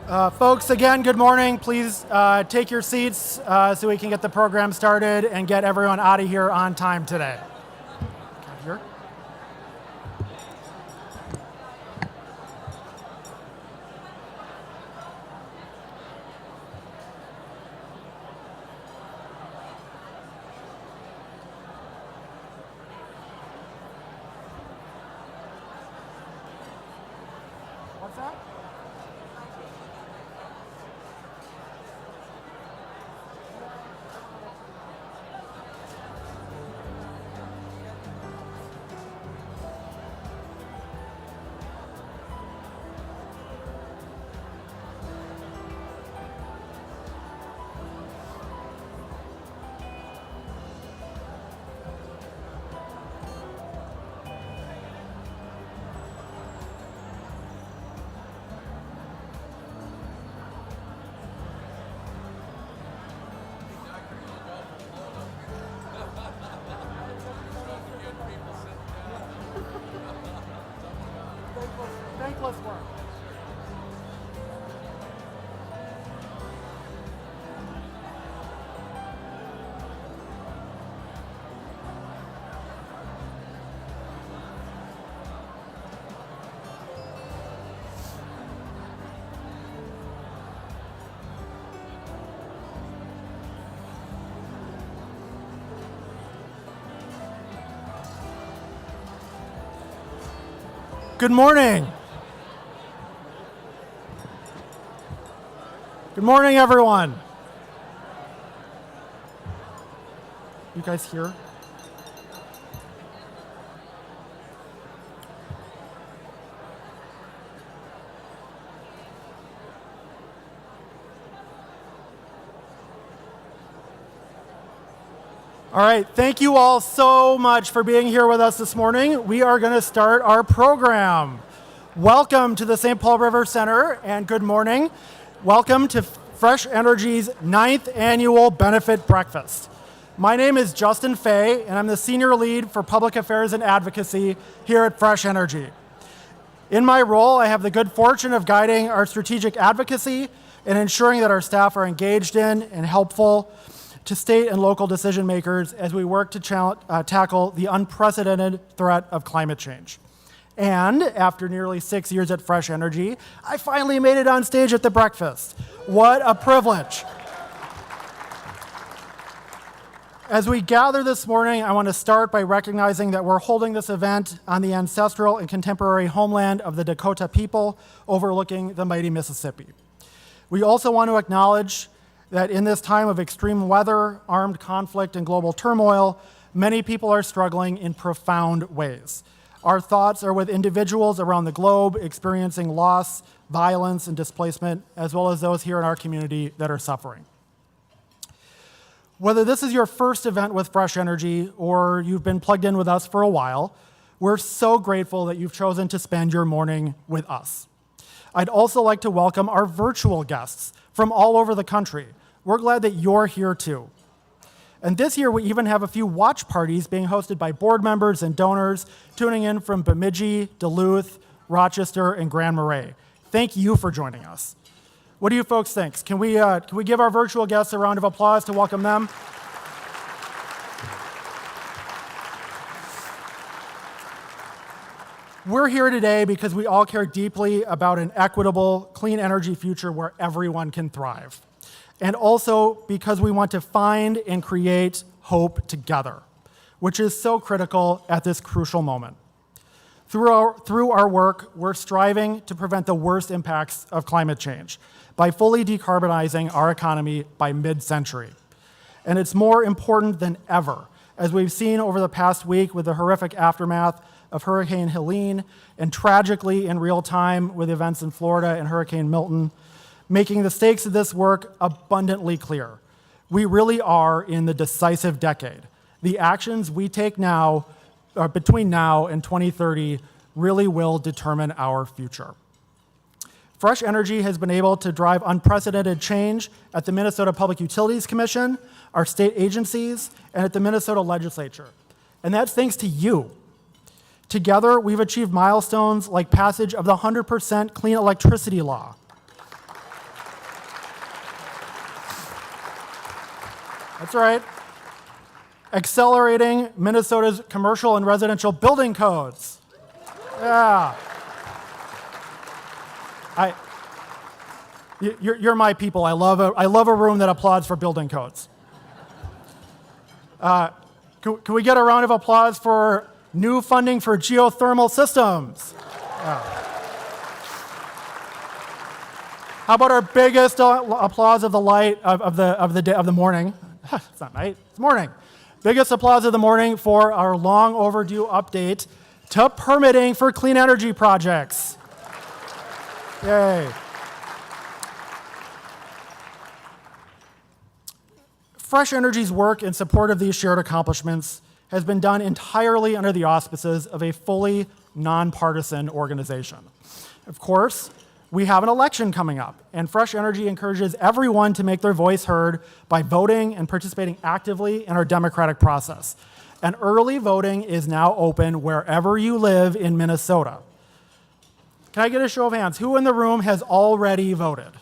Folks, again, good morning. Please take your seats so we can get the program started and get everyone out of here on time today. Here. What's that? Thankless work. Good morning. Good morning, everyone. You guys here? All right, thank you all so much for being here with us this morning. We are going to start our program. Welcome to the St. Paul River Center, and good morning. Welcome to Fresh Energy's 9th annual benefit breakfast. My name is Justin Fay, and I'm the Senior Lead for Public Affairs and Advocacy here at Fresh Energy. In my role, I have the good fortune of guiding our strategic advocacy and ensuring that our staff are engaged in and helpful to state and local decision makers as we work to tackle the unprecedented threat of climate change. And after nearly 6 years at Fresh Energy, I finally made it on stage at the breakfast. What a privilege. As we gather this morning, I want to start by recognizing that we're holding this event on the ancestral and contemporary homeland of the Dakota people overlooking the mighty Mississippi. We also want to acknowledge that in this time of extreme weather, armed conflict, and global turmoil, many people are struggling in profound ways. Our thoughts are with individuals around the globe experiencing loss, violence, and displacement, as well as those here in our community that are suffering. Whether this is your first event with Fresh Energy or you've been plugged in with us for a while, we're so grateful that you've chosen to spend your morning with us. I'd also like to welcome our virtual guests from all over the country. We're glad that you're here too. And this year, we even have a few watch parties being hosted by board members and donors tuning in from Bemidji, Duluth, Rochester, and Grand Marais. Thank you for joining us. What do you folks think? Can we give our virtual guests a round of applause to welcome them? We're here today because we all care deeply about an equitable, clean energy future where everyone can thrive. And also because we want to find and create hope together, which is so critical at this crucial moment. Through our work, we're striving to prevent the worst impacts of climate change by fully decarbonizing our economy by mid-century. And it's more important than ever, as we've seen over the past week with the horrific aftermath of Hurricane Helene, and tragically in real time with events in Florida and Hurricane Milton, making the stakes of this work abundantly clear. We really are in the decisive decade. The actions we take now, between now and 2030, really will determine our future. Fresh Energy has been able to drive unprecedented change at the Minnesota Public Utilities Commission, our state agencies, and at the Minnesota legislature. And that's thanks to you. Together, we've achieved milestones like passage of the 100% clean electricity law, That's right. Accelerating Minnesota's commercial and residential building codes. Yeah. You're my people. I love a room that applauds for building codes. Can we get a round of applause for new funding for geothermal systems? Yeah. How about our biggest applause of the light of the morning? It's not night. It's morning. Biggest applause of the morning for our long overdue update to permitting for clean energy projects. Yay. Fresh Energy's work in support of these shared accomplishments has been done entirely under the auspices of a fully nonpartisan organization. Of course, we have an election coming up, and Fresh Energy encourages everyone to make their voice heard by voting and participating actively in our democratic process. And early voting is now open wherever you live in Minnesota. Can I get a show of hands? Who in the room has already voted?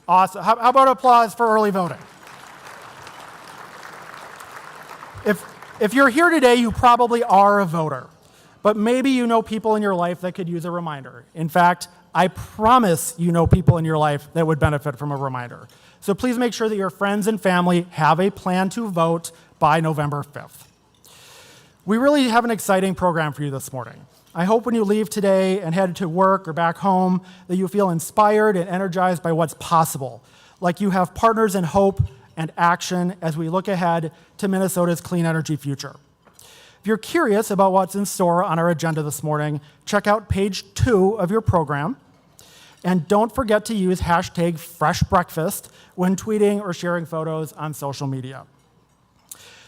Awesome. How about applause for early voting? If you're here today, you probably are a voter, but maybe you know people in your life that could use a reminder. In fact, I promise you know people in your life that would benefit from a reminder. So please make sure that your friends and family have a plan to vote by November 5th. We really have an exciting program for you this morning. I hope when you leave today and head to work or back home that you feel inspired and energized by what's possible, like you have partners in hope and action as we look ahead to Minnesota's clean energy future. If you're curious about what's in store on our agenda this morning, check out page 2 of your program. And don't forget to use hashtag #FreshBreakfast when tweeting or sharing photos on social media.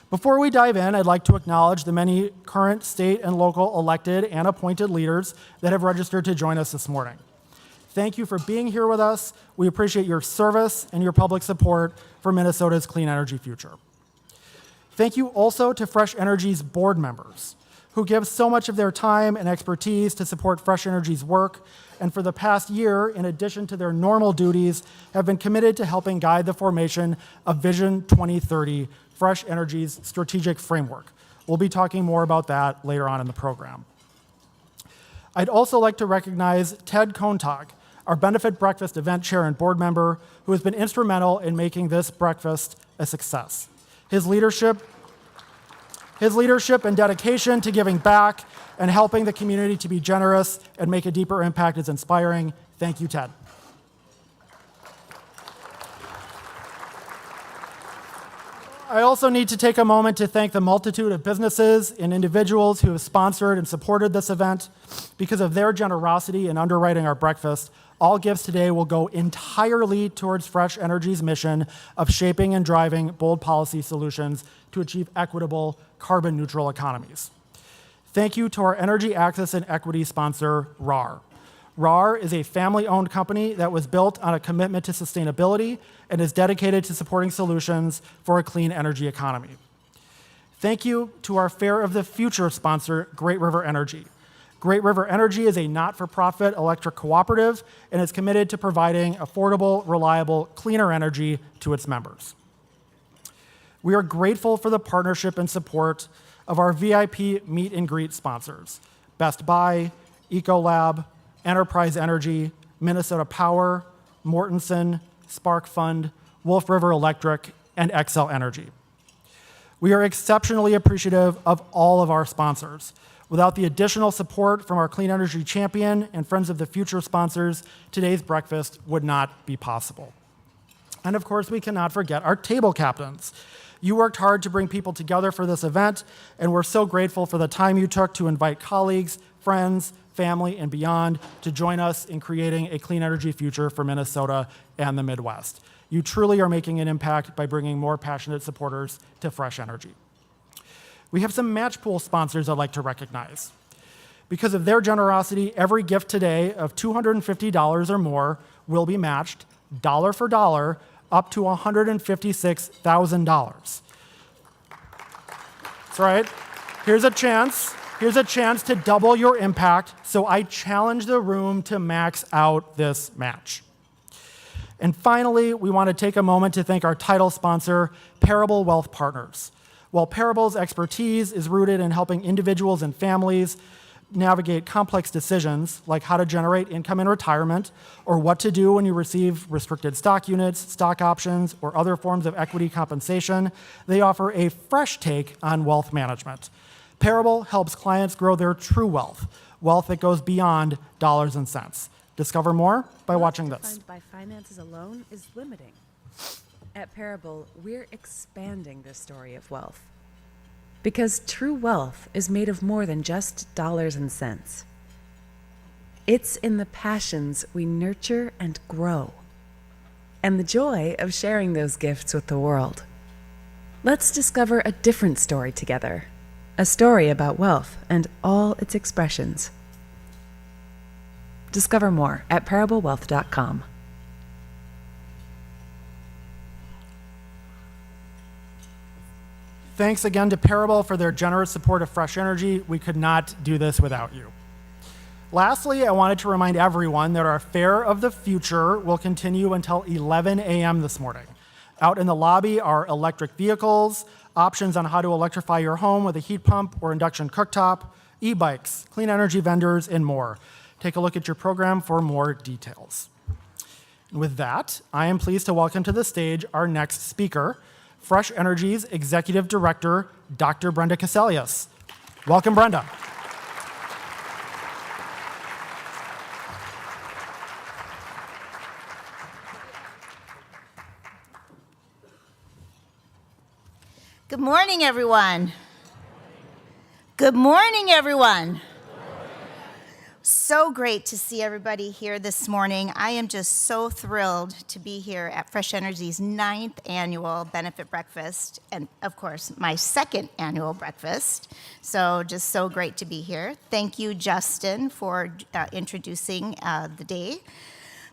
Before we dive in, I'd like to acknowledge the many current state and local elected and appointed leaders that have registered to join us this morning. Thank you for being here with us. We appreciate your service and your public support for Minnesota's clean energy future. Thank you also to Fresh Energy's board members, who give so much of their time and expertise to support Fresh Energy's work, and for the past year, in addition to their normal duties, have been committed to helping guide the formation of Vision 2030, Fresh Energy's strategic framework. We'll be talking more about that later on in the program. I'd also like to recognize Ted Kontag, our benefit breakfast event chair and board member, who has been instrumental in making this breakfast a success. His leadership and dedication to giving back and helping the community to be generous and make a deeper impact is inspiring. Thank you, Ted. I also need to take a moment to thank the multitude of businesses and individuals who have sponsored and supported this event. Because of their generosity in underwriting our breakfast, all gifts today will go entirely towards Fresh Energy's mission of shaping and driving bold policy solutions to achieve equitable, carbon-neutral economies. Thank you to our energy access and equity sponsor, RAR. RAR is a family-owned company that was built on a commitment to sustainability and is dedicated to supporting solutions for a clean energy economy. Thank you to our Fair of the Future sponsor, Great River Energy. Great River Energy is a not-for-profit electric cooperative and is committed to providing affordable, reliable, cleaner energy to its members. We are grateful for the partnership and support of our VIP meet and greet sponsors, Best Buy, Ecolab, Enterprise Energy, Minnesota Power, Mortenson, Spark Fund, Wolf River Electric, and Xcel Energy. We are exceptionally appreciative of all of our sponsors. Without the additional support from our Clean Energy Champion and Friends of the Future sponsors, today's breakfast would not be possible. And of course, we cannot forget our table captains. You worked hard to bring people together for this event, and we're so grateful for the time you took to invite colleagues, friends, family, and beyond to join us in creating a clean energy future for Minnesota and the Midwest. You truly are making an impact by bringing more passionate supporters to Fresh Energy. We have some match pool sponsors I'd like to recognize. Because of their generosity, every gift today of $250 or more will be matched, dollar for dollar, up to $156,000. That's right. Here's a chance to double your impact, so I challenge the room to max out this match. And finally, we want to take a moment to thank our title sponsor, Parable Wealth Partners. While Parable's expertise is rooted in helping individuals and families navigate complex decisions like how to generate income in retirement or what to do when you receive restricted stock units, stock options, or other forms of equity compensation, they offer a fresh take on wealth management. Parable helps clients grow their true wealth, wealth that goes beyond dollars and cents. Discover more by watching this. Defined by finances alone is limiting. At Parable, we're expanding the story of wealth. Because true wealth is made of more than just dollars and cents. It's in the passions we nurture and grow, and the joy of sharing those gifts with the world. Let's discover a different story together, a story about wealth and all its expressions. Discover more at parablewealth.com. Thanks again to Parable for their generous support of Fresh Energy. We could not do this without you. Lastly, I wanted to remind everyone that our Fair of the Future will continue until 11 a.m. this morning. Out in the lobby are electric vehicles, options on how to electrify your home with a heat pump or induction cooktop, e-bikes, clean energy vendors, and more. Take a look at your program for more details. And with that, I am pleased to welcome to the stage our next speaker, Fresh Energy's Executive Director, Dr. Brenda Cassellius. Welcome, Brenda. Good morning, everyone. Good morning, everyone. So great to see everybody here this morning. I am just so thrilled to be here at Fresh Energy's 9th annual benefit breakfast, and of course, my 2nd annual breakfast. So just so great to be here. Thank you, Justin, for introducing the day.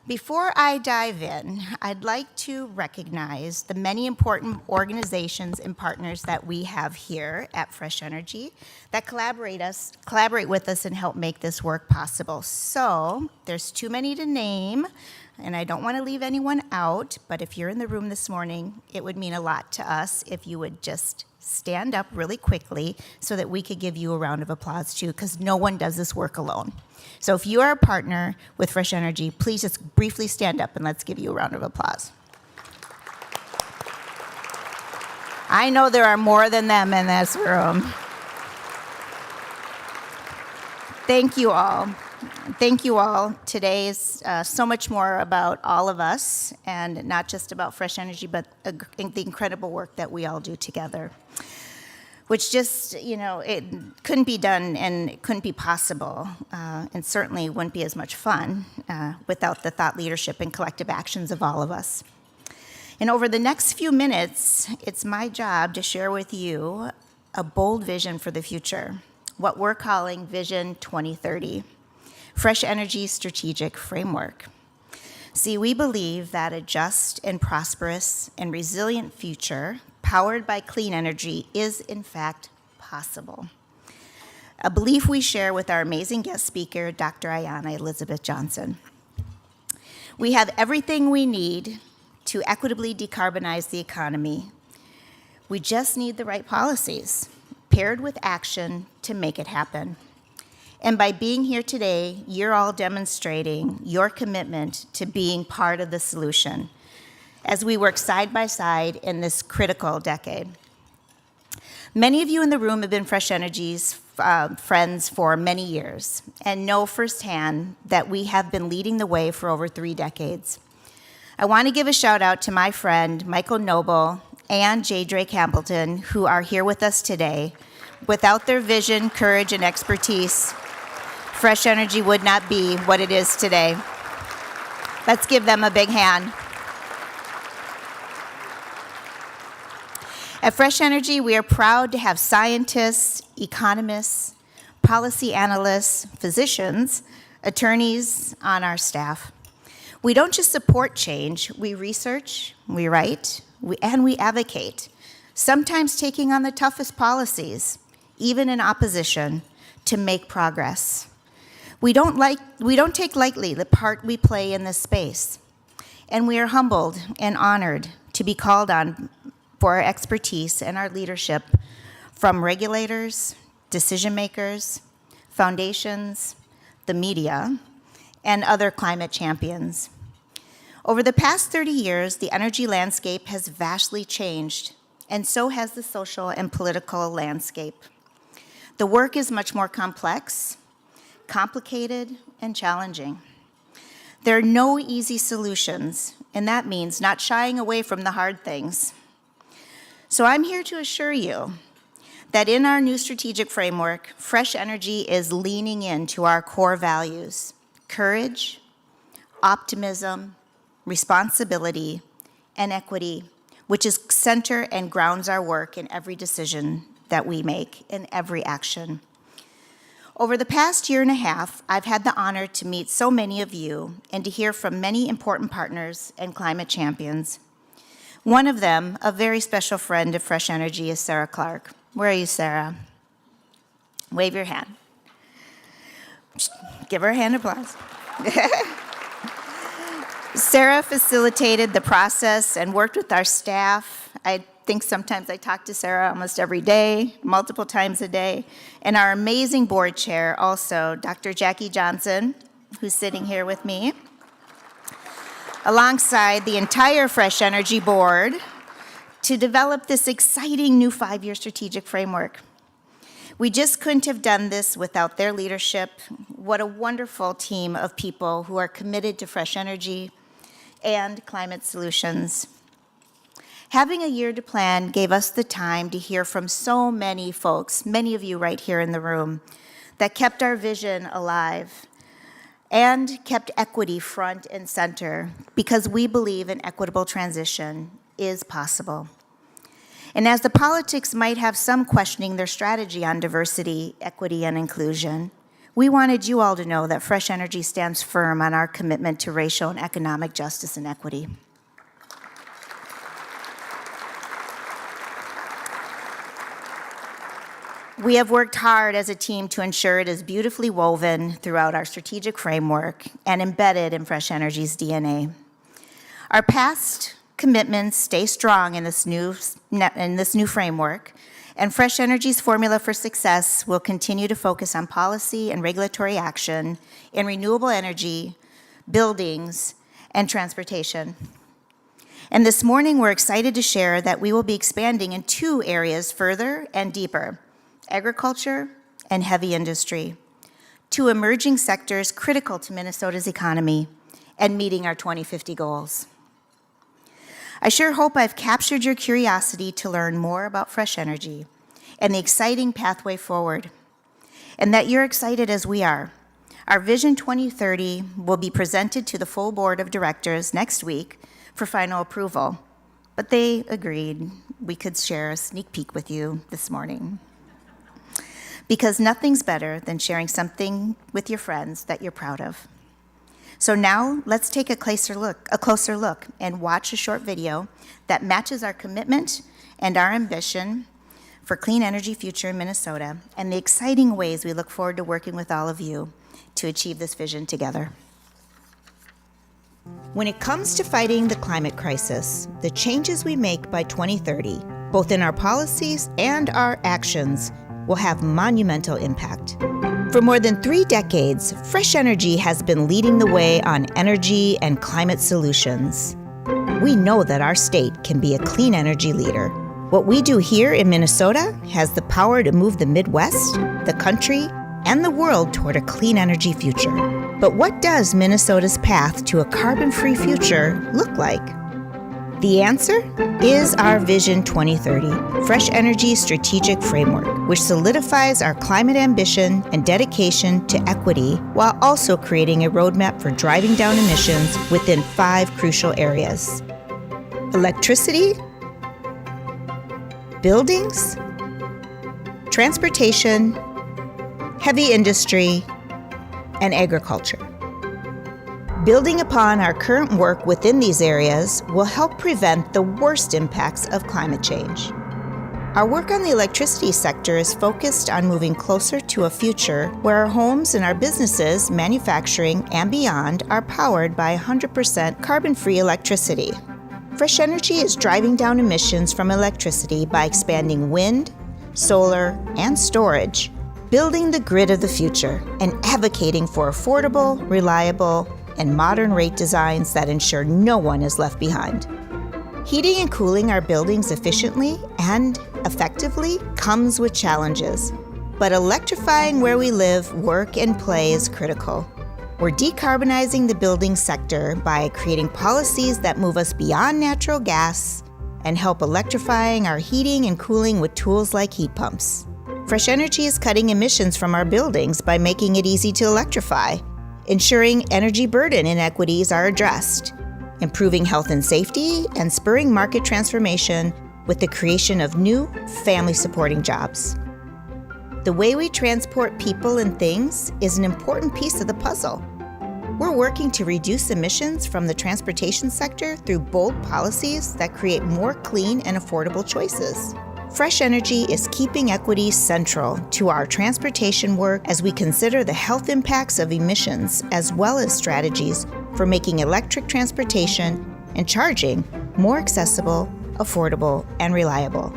Before I dive in, I'd like to recognize the many important organizations and partners that we have here at Fresh Energy that collaborate with us and help make this work possible. So there's too many to name, and I don't want to leave anyone out, but if you're in the room this morning, it would mean a lot to us if you would just stand up really quickly so that we could give you a round of applause too, because no one does this work alone. So if you are a partner with Fresh Energy, please just briefly stand up and let's give you a round of applause. I know there are more than them in this room. Thank you all. Thank you all. Today is so much more about all of us and not just about Fresh Energy, but the incredible work that we all do together, which just, it couldn't be done and it couldn't be possible, and certainly wouldn't be as much fun without the thought leadership and collective actions of all of us. And over the next few minutes, it's my job to share with you a bold vision for the future, what we're calling Vision 2030, Fresh Energy Strategic Framework. See, we believe that a just and prosperous and resilient future powered by clean energy is, in fact, possible. A belief we share with our amazing guest speaker, Dr. Ayana Elizabeth Johnson. We have everything we need to equitably decarbonize the economy. We just need the right policies, paired with action to make it happen. And by being here today, you're all demonstrating your commitment to being part of the solution as we work side by side in this critical decade. Many of you in the room have been Fresh Energy's friends for many years and know firsthand that we have been leading the way for over 3 decades. I want to give a shout out to my friend Michael Noble and J. Drake Hamilton, who are here with us today. Without their vision, courage, and expertise, Fresh Energy would not be what it is today. Let's give them a big hand. At Fresh Energy, we are proud to have scientists, economists, policy analysts, physicians, attorneys on our staff. We don't just support change, we research, we write, and we advocate, sometimes taking on the toughest policies, even in opposition, to make progress. We don't take lightly the part we play in this space. And we are humbled and honored to be called on for our expertise and our leadership from regulators, decision makers, foundations, the media, and other climate champions. Over the past 30 years, the energy landscape has vastly changed, and so has the social and political landscape. The work is much more complex, complicated, and challenging. There are no easy solutions, and that means not shying away from the hard things. So I'm here to assure you that in our new strategic framework, Fresh Energy is leaning into our core values: courage, optimism, responsibility, and equity, which is center and grounds our work in every decision that we make, in every action. Over the past year and a half, I've had the honor to meet so many of you and to hear from many important partners and climate champions. One of them, a very special friend of Fresh Energy, is Sarah Clark. Where are you, Sarah? Wave your hand. Give her a hand applause. Sarah facilitated the process and worked with our staff. I think sometimes I talk to Sarah almost every day, multiple times a day. And our amazing board chair also, Dr. Jackie Johnson, who's sitting here with me, alongside the entire Fresh Energy board, to develop this exciting new 5-year strategic framework. We just couldn't have done this without their leadership. What a wonderful team of people who are committed to fresh energy and climate solutions. Having a year to plan gave us the time to hear from so many folks, many of you right here in the room, that kept our vision alive and kept equity front and center, because we believe an equitable transition is possible. And as the politics might have some questioning their strategy on diversity, equity, and inclusion, we wanted you all to know that Fresh Energy stands firm on our commitment to racial and economic justice and equity. We have worked hard as a team to ensure it is beautifully woven throughout our strategic framework and embedded in Fresh Energy's DNA. Our past commitments stay strong in this new framework, and Fresh Energy's formula for success will continue to focus on policy and regulatory action in renewable energy, buildings, and transportation. And this morning, we're excited to share that we will be expanding in 2 areas further and deeper: agriculture and heavy industry, 2 emerging sectors critical to Minnesota's economy and meeting our 2050 goals. I sure hope I've captured your curiosity to learn more about Fresh Energy and the exciting pathway forward, and that you're excited as we are. Our Vision 2030 will be presented to the full board of directors next week for final approval, but they agreed we could share a sneak peek with you this morning, because nothing's better than sharing something with your friends that you're proud of. So now let's take a closer look and watch a short video that matches our commitment and our ambition for clean energy future in Minnesota and the exciting ways we look forward to working with all of you to achieve this vision together. When it comes to fighting the climate crisis, the changes we make by 2030, both in our policies and our actions, will have monumental impact. For more than 3 decades, Fresh Energy has been leading the way on energy and climate solutions. We know that our state can be a clean energy leader. What we do here in Minnesota has the power to move the Midwest, the country, and the world toward a clean energy future. But what does Minnesota's path to a carbon-free future look like? The answer is our Vision 2030, Fresh Energy Strategic Framework, which solidifies our climate ambition and dedication to equity while also creating a roadmap for driving down emissions within 5 crucial areas: electricity, buildings, transportation, heavy industry, and agriculture. Building upon our current work within these areas will help prevent the worst impacts of climate change. Our work on the electricity sector is focused on moving closer to a future where our homes and our businesses, manufacturing, and beyond are powered by 100% carbon-free electricity. Fresh Energy is driving down emissions from electricity by expanding wind, solar, and storage, building the grid of the future, and advocating for affordable, reliable, and modern rate designs that ensure no one is left behind. Heating and cooling our buildings efficiently and effectively comes with challenges, but electrifying where we live, work, and play is critical. We're decarbonizing the building sector by creating policies that move us beyond natural gas and help electrifying our heating and cooling with tools like heat pumps. Fresh Energy is cutting emissions from our buildings by making it easy to electrify, ensuring energy burden inequities are addressed, improving health and safety, and spurring market transformation with the creation of new family-supporting jobs. The way we transport people and things is an important piece of the puzzle. We're working to reduce emissions from the transportation sector through bold policies that create more clean and affordable choices. Fresh Energy is keeping equity central to our transportation work as we consider the health impacts of emissions as well as strategies for making electric transportation and charging more accessible, affordable, and reliable.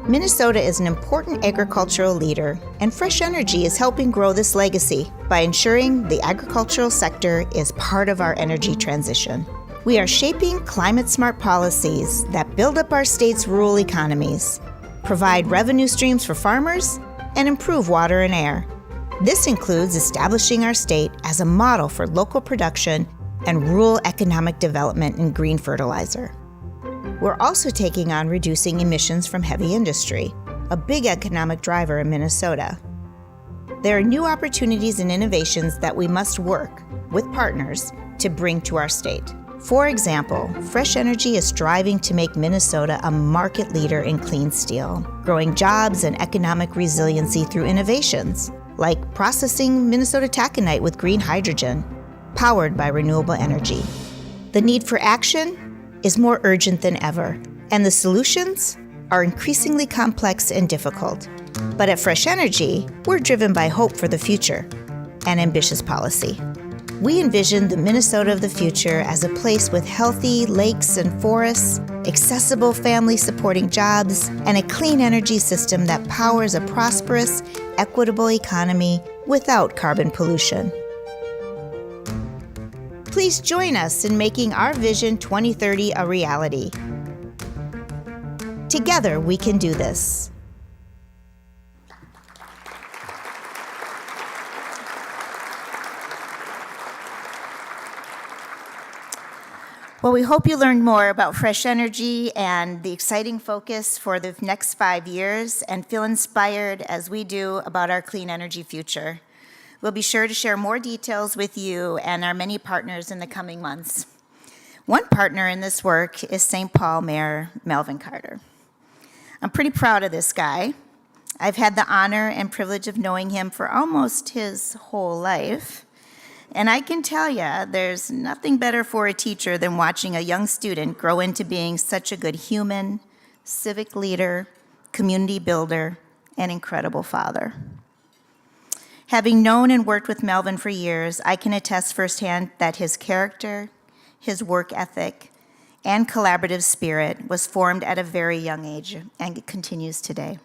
Minnesota is an important agricultural leader, and Fresh Energy is helping grow this legacy by ensuring the agricultural sector is part of our energy transition. We are shaping climate-smart policies that build up our state's rural economies, provide revenue streams for farmers, and improve water and air. This includes establishing our state as a model for local production and rural economic development in green fertilizer. We're also taking on reducing emissions from heavy industry, a big economic driver in Minnesota. There are new opportunities and innovations that we must work with partners to bring to our state. For example, Fresh Energy is striving to make Minnesota a market leader in clean steel, growing jobs and economic resiliency through innovations, like processing Minnesota taconite with green hydrogen, powered by renewable energy. The need for action is more urgent than ever, and the solutions are increasingly complex and difficult. But at Fresh Energy, we're driven by hope for the future and ambitious policy. We envision the Minnesota of the future as a place with healthy lakes and forests, accessible family-supporting jobs, and a clean energy system that powers a prosperous, equitable economy without carbon pollution. Please join us in making our Vision 2030 a reality. Together, we can do this. Well, we hope you learned more about Fresh Energy and the exciting focus for the next 5 years and feel inspired as we do about our clean energy future. We'll be sure to share more details with you and our many partners in the coming months. One partner in this work is St. Paul Mayor Melvin Carter. I'm pretty proud of this guy. I've had the honor and privilege of knowing him for almost his whole life. And I can tell you, there's nothing better for a teacher than watching a young student grow into being such a good human, civic leader, community builder, and incredible father. Having known and worked with Melvin for years, I can attest firsthand that his character, his work ethic, and collaborative spirit was formed at a very young age, and it continues today.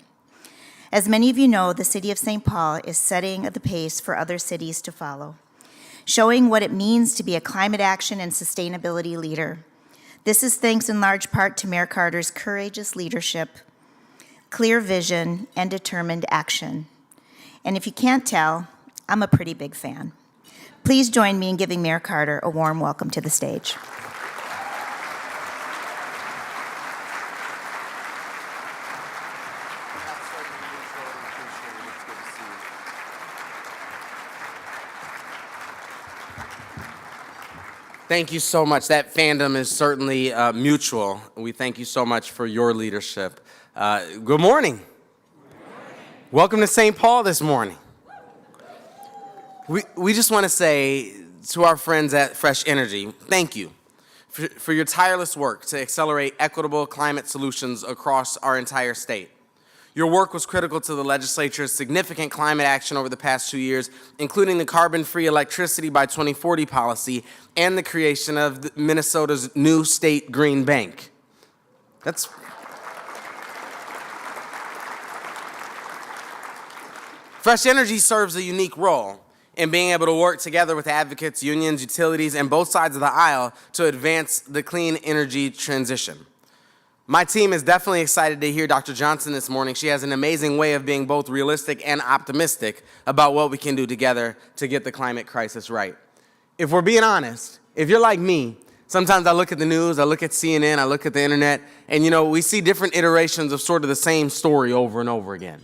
As many of you know, the city of St. Paul is setting the pace for other cities to follow, showing what it means to be a climate action and sustainability leader. This is thanks in large part to Mayor Carter's courageous leadership, clear vision, and determined action. And if you can't tell, I'm a pretty big fan. Please join me in giving Mayor Carter a warm welcome to the stage. Thank you so much. That fandom is certainly mutual. We thank you so much for your leadership. Good morning. Welcome to St. Paul this morning. We just want to say to our friends at Fresh Energy, thank you for your tireless work to accelerate equitable climate solutions across our entire state. Your work was critical to the legislature's significant climate action over the past 2 years, including the carbon-free electricity by 2040 policy and the creation of Minnesota's new state green bank. Fresh Energy serves a unique role in being able to work together with advocates, unions, utilities, and both sides of the aisle to advance the clean energy transition. My team is definitely excited to hear Dr. Johnson this morning. She has an amazing way of being both realistic and optimistic about what we can do together to get the climate crisis right. If we're being honest, if you're like me, sometimes I look at the news, I look at CNN, I look at the internet, and we see different iterations of sort of the same story over and over again.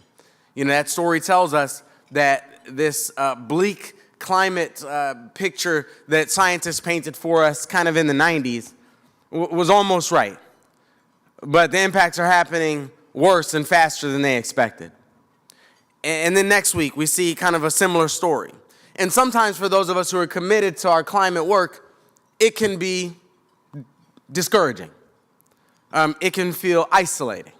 That story tells us that this bleak climate picture that scientists painted for us kind of in the 90s was almost right. But the impacts are happening worse and faster than they expected. And then next week, we see kind of a similar story. And sometimes for those of us who are committed to our climate work, it can be discouraging. It can feel isolating.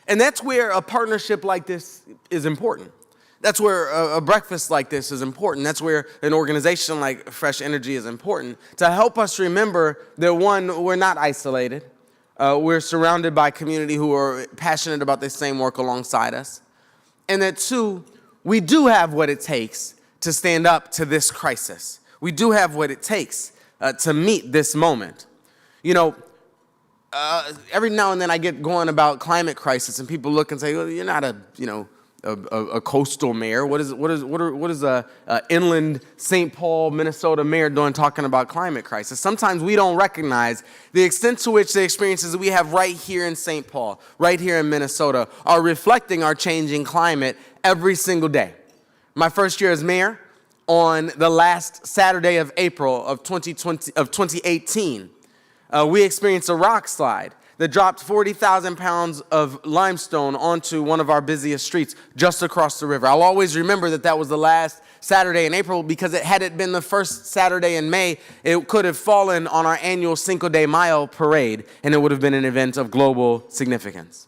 And that's where a partnership like this is important. That's where a breakfast like this is important. That's where an organization like Fresh Energy is important, to help us remember that, one, we're not isolated. We're surrounded by community who are passionate about this same work alongside us. And that, two, we do have what it takes to stand up to this crisis. We do have what it takes to meet this moment. Every now and then I get going about climate crisis, and people look and say, well, you're not a coastal mayor. What is a inland St. Paul, Minnesota mayor doing talking about climate crisis? Sometimes we don't recognize the extent to which the experiences that we have right here in St. Paul, right here in Minnesota, are reflecting our changing climate every single day. My first year as mayor, on the last Saturday of April of 2018, we experienced a rock slide that dropped 40,000 pounds of limestone onto one of our busiest streets just across the river. I'll always remember that was the last Saturday in April, because had it been the first Saturday in May, it could have fallen on our annual Cinco de Mayo parade, and it would have been an event of global significance.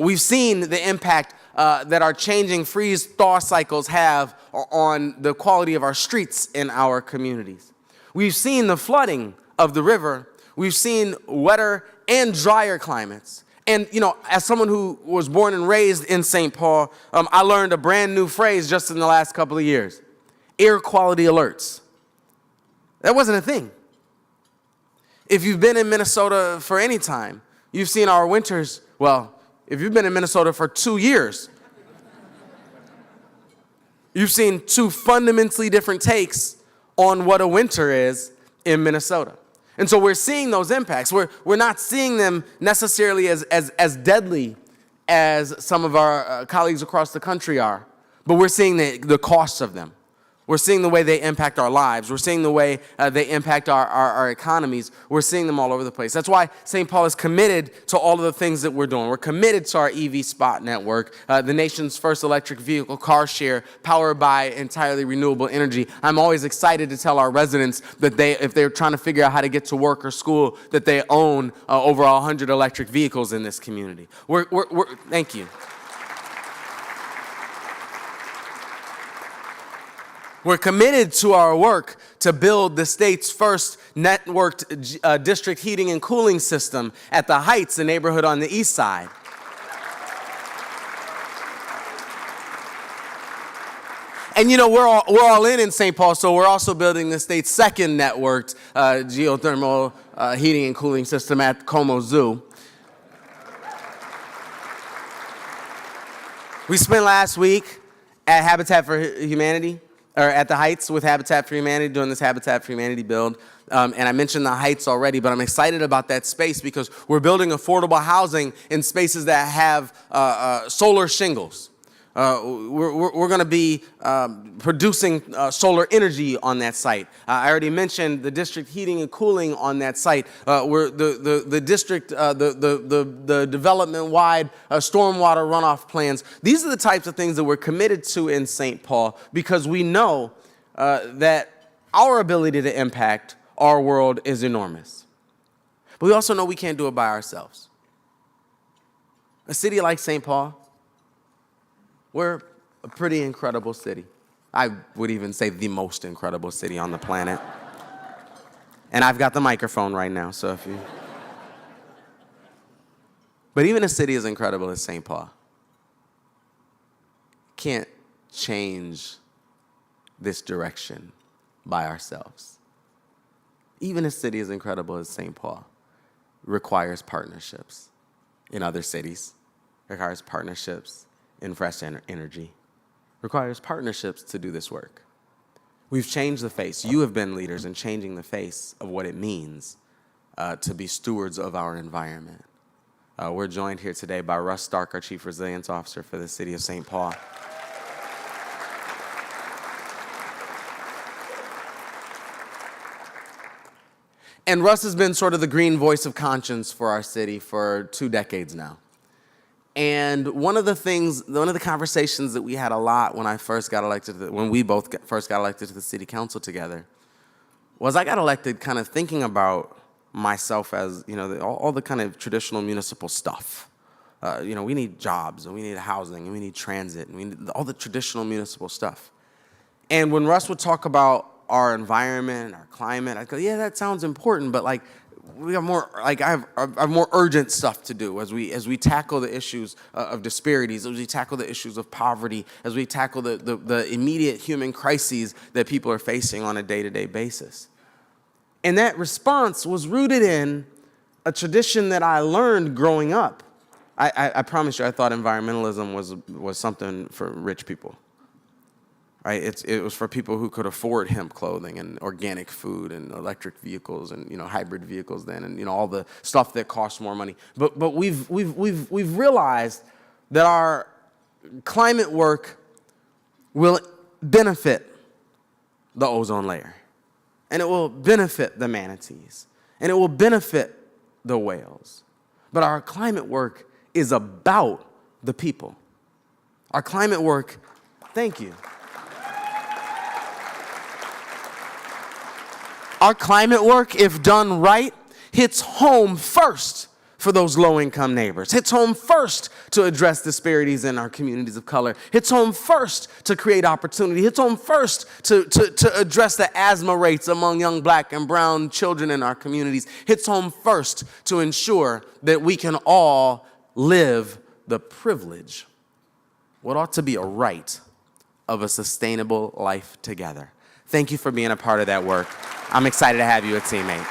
We've seen the impact that our changing freeze-thaw cycles have on the quality of our streets in our communities. We've seen the flooding of the river. We've seen wetter and drier climates. And, as someone who was born and raised in St. Paul, I learned a brand new phrase just in the last couple of years: air quality alerts. That wasn't a thing. If you've been in Minnesota for any time, you've seen our winters. Well, if you've been in Minnesota for 2 years, you've seen two fundamentally different takes on what a winter is in Minnesota. And so we're seeing those impacts. We're not seeing them necessarily as deadly as some of our colleagues across the country are, but we're seeing the costs of them. We're seeing the way they impact our lives. We're seeing the way they impact our economies. We're seeing them all over the place. That's why St. Paul is committed to all of the things that we're doing. We're committed to our EV spot network, the nation's first electric vehicle car share powered by entirely renewable energy. I'm always excited to tell our residents that if they're trying to figure out how to get to work or school, that they own over 100 electric vehicles in this community. Thank you. We're committed to our work to build the state's first networked district heating and cooling system at the Heights, a neighborhood on the east side. And we're all in St. Paul, so we're also building the state's second networked geothermal heating and cooling system at Como Zoo. We spent last week at Habitat for Humanity, or at the Heights with Habitat for Humanity, doing this Habitat for Humanity build. And I mentioned the Heights already, but I'm excited about that space because we're building affordable housing in spaces that have solar shingles. We're going to be producing solar energy on that site. I already mentioned the district heating and cooling on that site. The district, the development-wide stormwater runoff plans. These are the types of things that we're committed to in St. Paul because we know that our ability to impact our world is enormous. But we also know we can't do it by ourselves. A city like St. Paul, We're a pretty incredible city. I would even say the most incredible city on the planet. And I've got the microphone right now, so if you... But even a city as incredible as St. Paul can't change this direction by ourselves. Even a city as incredible as St. Paul requires partnerships in other cities, requires partnerships in fresh energy, requires partnerships to do this work. We've changed the face. You have been leaders in changing the face of what it means to be stewards of our environment. We're joined here today by Russ Stark, our Chief Resilience Officer for the city of St. Paul. And Russ has been sort of the green voice of conscience for our city for 2 decades now. And one of the conversations that we had a lot when I first got elected, when we both first got elected to the city council together, was I got elected kind of thinking about myself as, all the kind of traditional municipal stuff. We need jobs, and we need housing, and we need transit, and we need all the traditional municipal stuff. And when Russ would talk about our environment, our climate, I'd go, yeah, that sounds important, but we have more, I have more urgent stuff to do as we tackle the issues of disparities, as we tackle the issues of poverty, as we tackle the immediate human crises that people are facing on a day-to-day basis. And that response was rooted in a tradition that I learned growing up. I promise you, I thought environmentalism was something for rich people. Right? It was for people who could afford hemp clothing and organic food and electric vehicles and hybrid vehicles then and all the stuff that costs more money. But we've realized that our climate work will benefit the ozone layer, and it will benefit the manatees, and it will benefit the whales. But our climate work is about the people. Our climate work, thank you. Our climate work, if done right, hits home first for those low-income neighbors. Hits home first to address disparities in our communities of color. Hits home first to create opportunity. Hits home first to address the asthma rates among young black and brown children in our communities. Hits home first to ensure that we can all live the privilege, what ought to be a right, of a sustainable life together. Thank you for being a part of that work. I'm excited to have you a teammate.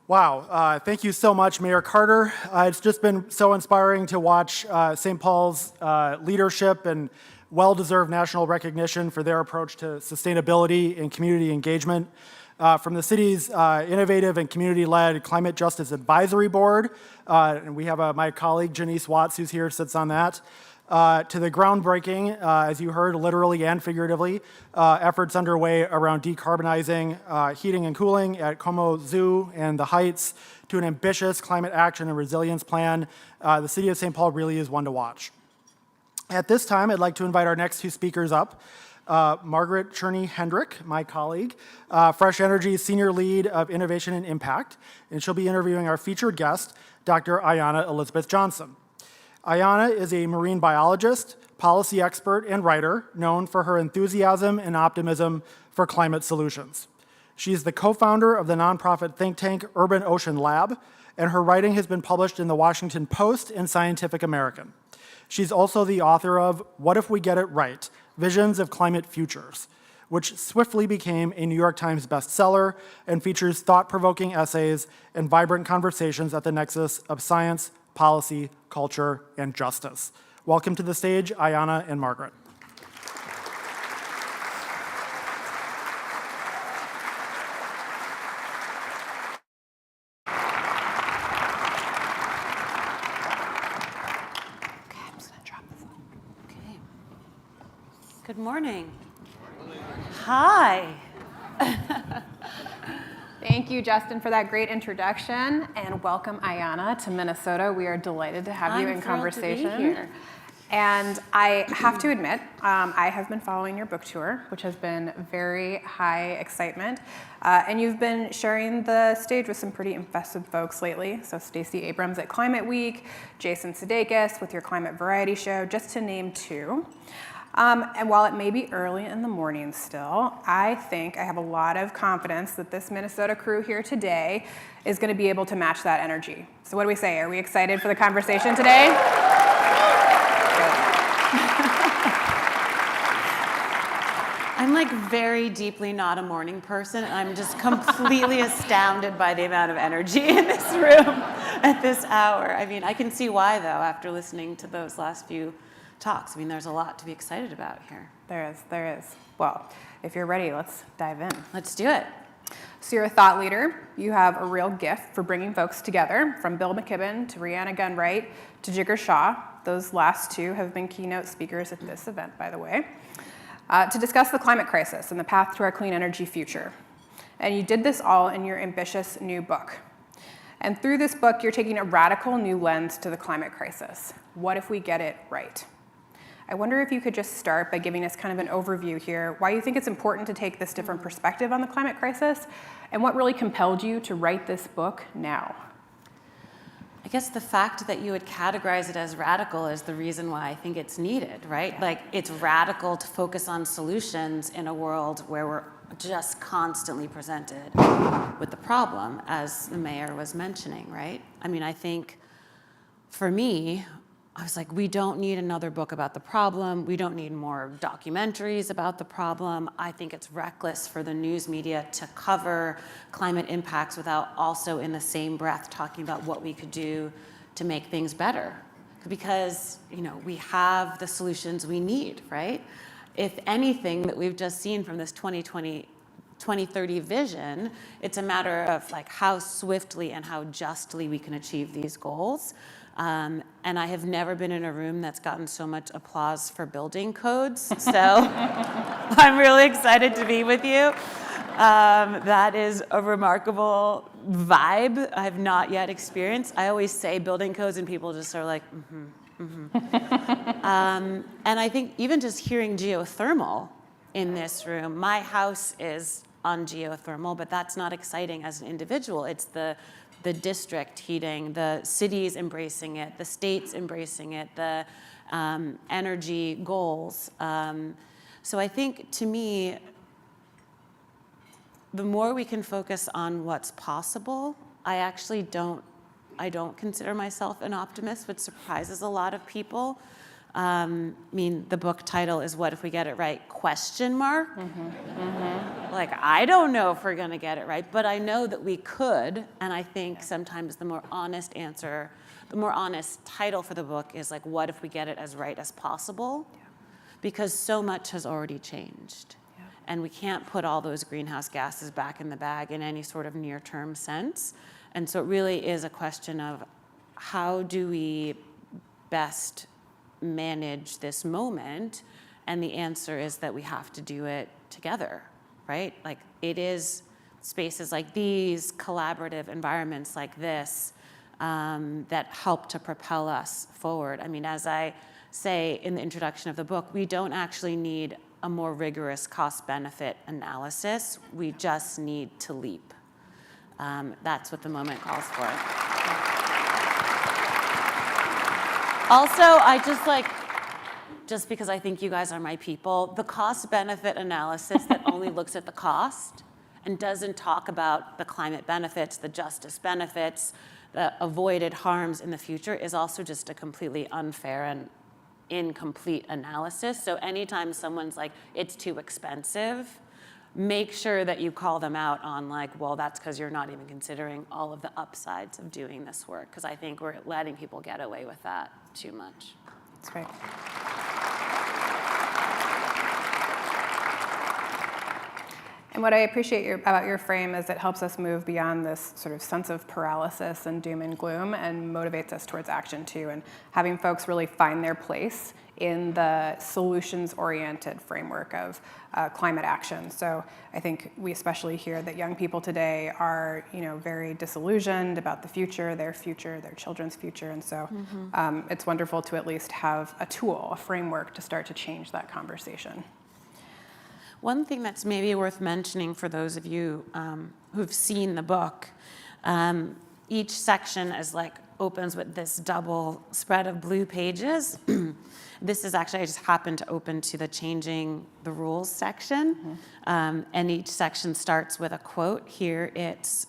Wow, thank you so much, Mayor Carter. It's just been so inspiring to watch St. Paul's leadership and well-deserved national recognition for their approach to sustainability and community engagement. From the city's innovative and community-led Climate Justice Advisory Board, and we have my colleague Janice Watts, who's here, sits on that, to the groundbreaking, as you heard, literally and figuratively, efforts underway around decarbonizing heating and cooling at Como Zoo and the Heights, to an ambitious climate action and resilience plan. The city of St. Paul really is one to watch. At this time, I'd like to invite our next 2 speakers up. Margaret Cherney-Hendrick, my colleague, Fresh Energy's Senior Lead of Innovation and Impact, and she'll be interviewing our featured guest, Dr. Ayana Elizabeth Johnson. Ayana is a marine biologist, policy expert, and writer known for her enthusiasm and optimism for climate solutions. She's the co-founder of the nonprofit think tank Urban Ocean Lab, and her writing has been published in the Washington Post and Scientific American. She's also the author of What If We Get It Right? Visions of Climate Futures, which swiftly became a New York Times bestseller and features thought-provoking essays and vibrant conversations at the nexus of science, policy, culture, and justice. Welcome to the stage, Ayana and Margaret. Good morning. Hi. Thank you, Justin, for that great introduction, and welcome, Ayana, to Minnesota. We are delighted to have you in conversation. To be here. And I have to admit, I have been following your book tour, which has been very high excitement. And you've been sharing the stage with some pretty impressive folks lately. So Stacey Abrams at Climate Week, Jason Sudeikis with your Climate Variety Show, just to name two. And while it may be early in the morning still, I think I have a lot of confidence that this Minnesota crew here today is going to be able to match that energy. So what do we say? Are we excited for the conversation today? I'm like very deeply not a morning person, and I'm just completely astounded by the amount of energy in this room at this hour. I mean, I can see why, though, after listening to those last few talks. I mean, there's a lot to be excited about here. There is. Well, if you're ready, let's dive in. Let's do it. So you're a thought leader. You have a real gift for bringing folks together, from Bill McKibben to Rhianna Gunright to Jigar Shah. Those last two have been keynote speakers at this event, by the way, to discuss the climate crisis and the path to our clean energy future. And you did this all in your ambitious new book. And through this book, you're taking a radical new lens to the climate crisis. What if we get it right? I wonder if you could just start by giving us kind of an overview here, why you think it's important to take this different perspective on the climate crisis, and what really compelled you to write this book now. I guess the fact that you would categorize it as radical is the reason why I think it's needed, right? Yeah. Like, it's radical to focus on solutions in a world where we're just constantly presented with the problem, as the mayor was mentioning, right? I mean, I think for me, I was like, we don't need another book about the problem. We don't need more documentaries about the problem. I think it's reckless for the news media to cover climate impacts without also in the same breath talking about what we could do to make things better. Because, you know, we have the solutions we need, right? If anything that we've just seen from this 2030 vision, it's a matter of like how swiftly and how justly we can achieve these goals. And I have never been in a room that's gotten so much applause for building codes. So I'm really excited to be with you. That is a remarkable vibe I've not yet experienced. I always say building codes and people just are like, and I think even just hearing geothermal in this room, my house is on geothermal, but that's not exciting as an individual. It's the district heating, the cities embracing it, the states embracing it, the energy goals. So I think, to me, the more we can focus on what's possible, I don't consider myself an optimist, which surprises a lot of people. I mean, the book title is "What If We Get It Right?" ? Like, I don't know if we're going to get it right, but I know that we could. And I think sometimes the more honest answer, the more honest title for the book is like, what if we get it as right as possible? Yeah. Because so much has already changed. Yeah. And we can't put all those greenhouse gases back in the bag in any sort of near-term sense. And so it really is a question of how do we best manage this moment, and the answer is that we have to do it together, right? Like, it is spaces like these, collaborative environments like this, that help to propel us forward. I mean, as I say in the introduction of the book, we don't actually need a more rigorous cost-benefit analysis. We just need to leap. That's what the moment calls for. Also, I just because I think you guys are my people, the cost-benefit analysis that only looks at the cost and doesn't talk about the climate benefits, the justice benefits, the avoided harms in the future is also just a completely unfair and incomplete analysis. So anytime someone's like, it's too expensive, make sure that you call them out on like, well, that's because you're not even considering all of the upsides of doing this work, because I think we're letting people get away with that too much. That's right. And what I appreciate about your frame is it helps us move beyond this sort of sense of paralysis and doom and gloom and motivates us towards action too, and having folks really find their place in the solutions-oriented framework of climate action. So I think we especially hear that young people today are, very disillusioned about the future, their children's future, and so it's wonderful to at least have a tool, a framework to start to change that conversation. One thing that's maybe worth mentioning for those of you who've seen the book, each section opens with this double spread of blue pages. This is actually, I just happened to open to the changing the rules section. And each section starts with a quote. Here it's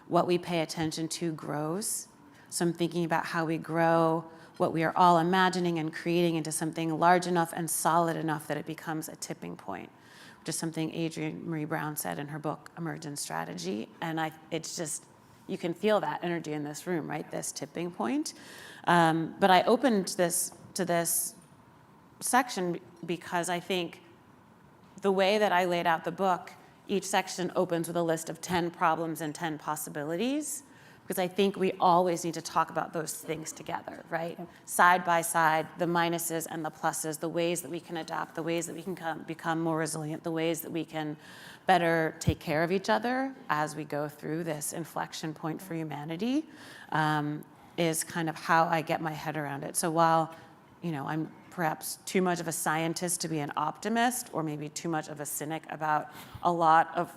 what we pay attention to grows. So I'm thinking about how we grow what we are all imagining and creating into something large enough and solid enough that it becomes a tipping point, which is something Adrienne Marie Brown said in her book, Emergent Strategy. And it's just, you can feel that energy in this room, right? This tipping point. But I opened to this section because I think the way that I laid out the book, each section opens with a list of 10 problems and 10 possibilities, because I think we always need to talk about those things together, right? Yep. Side by side, the minuses and the pluses, the ways that we can adapt, the ways that we can become more resilient, the ways that we can better take care of each other as we go through this inflection point for humanity, is kind of how I get my head around it. So while, I'm perhaps too much of a scientist to be an optimist, or maybe too much of a cynic about a lot of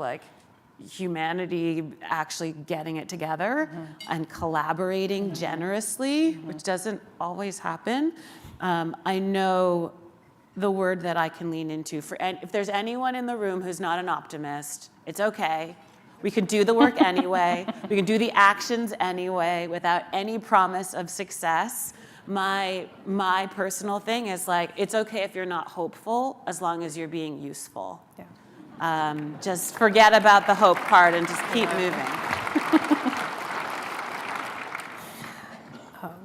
humanity actually getting it together and collaborating generously, which doesn't always happen. I know the word that I can lean into if there's anyone in the room who's not an optimist, it's okay. We can do the work anyway. We can do the actions anyway without any promise of success. My personal thing is it's okay if you're not hopeful as long as you're being useful. Yeah. Just forget about the hope part and just keep moving.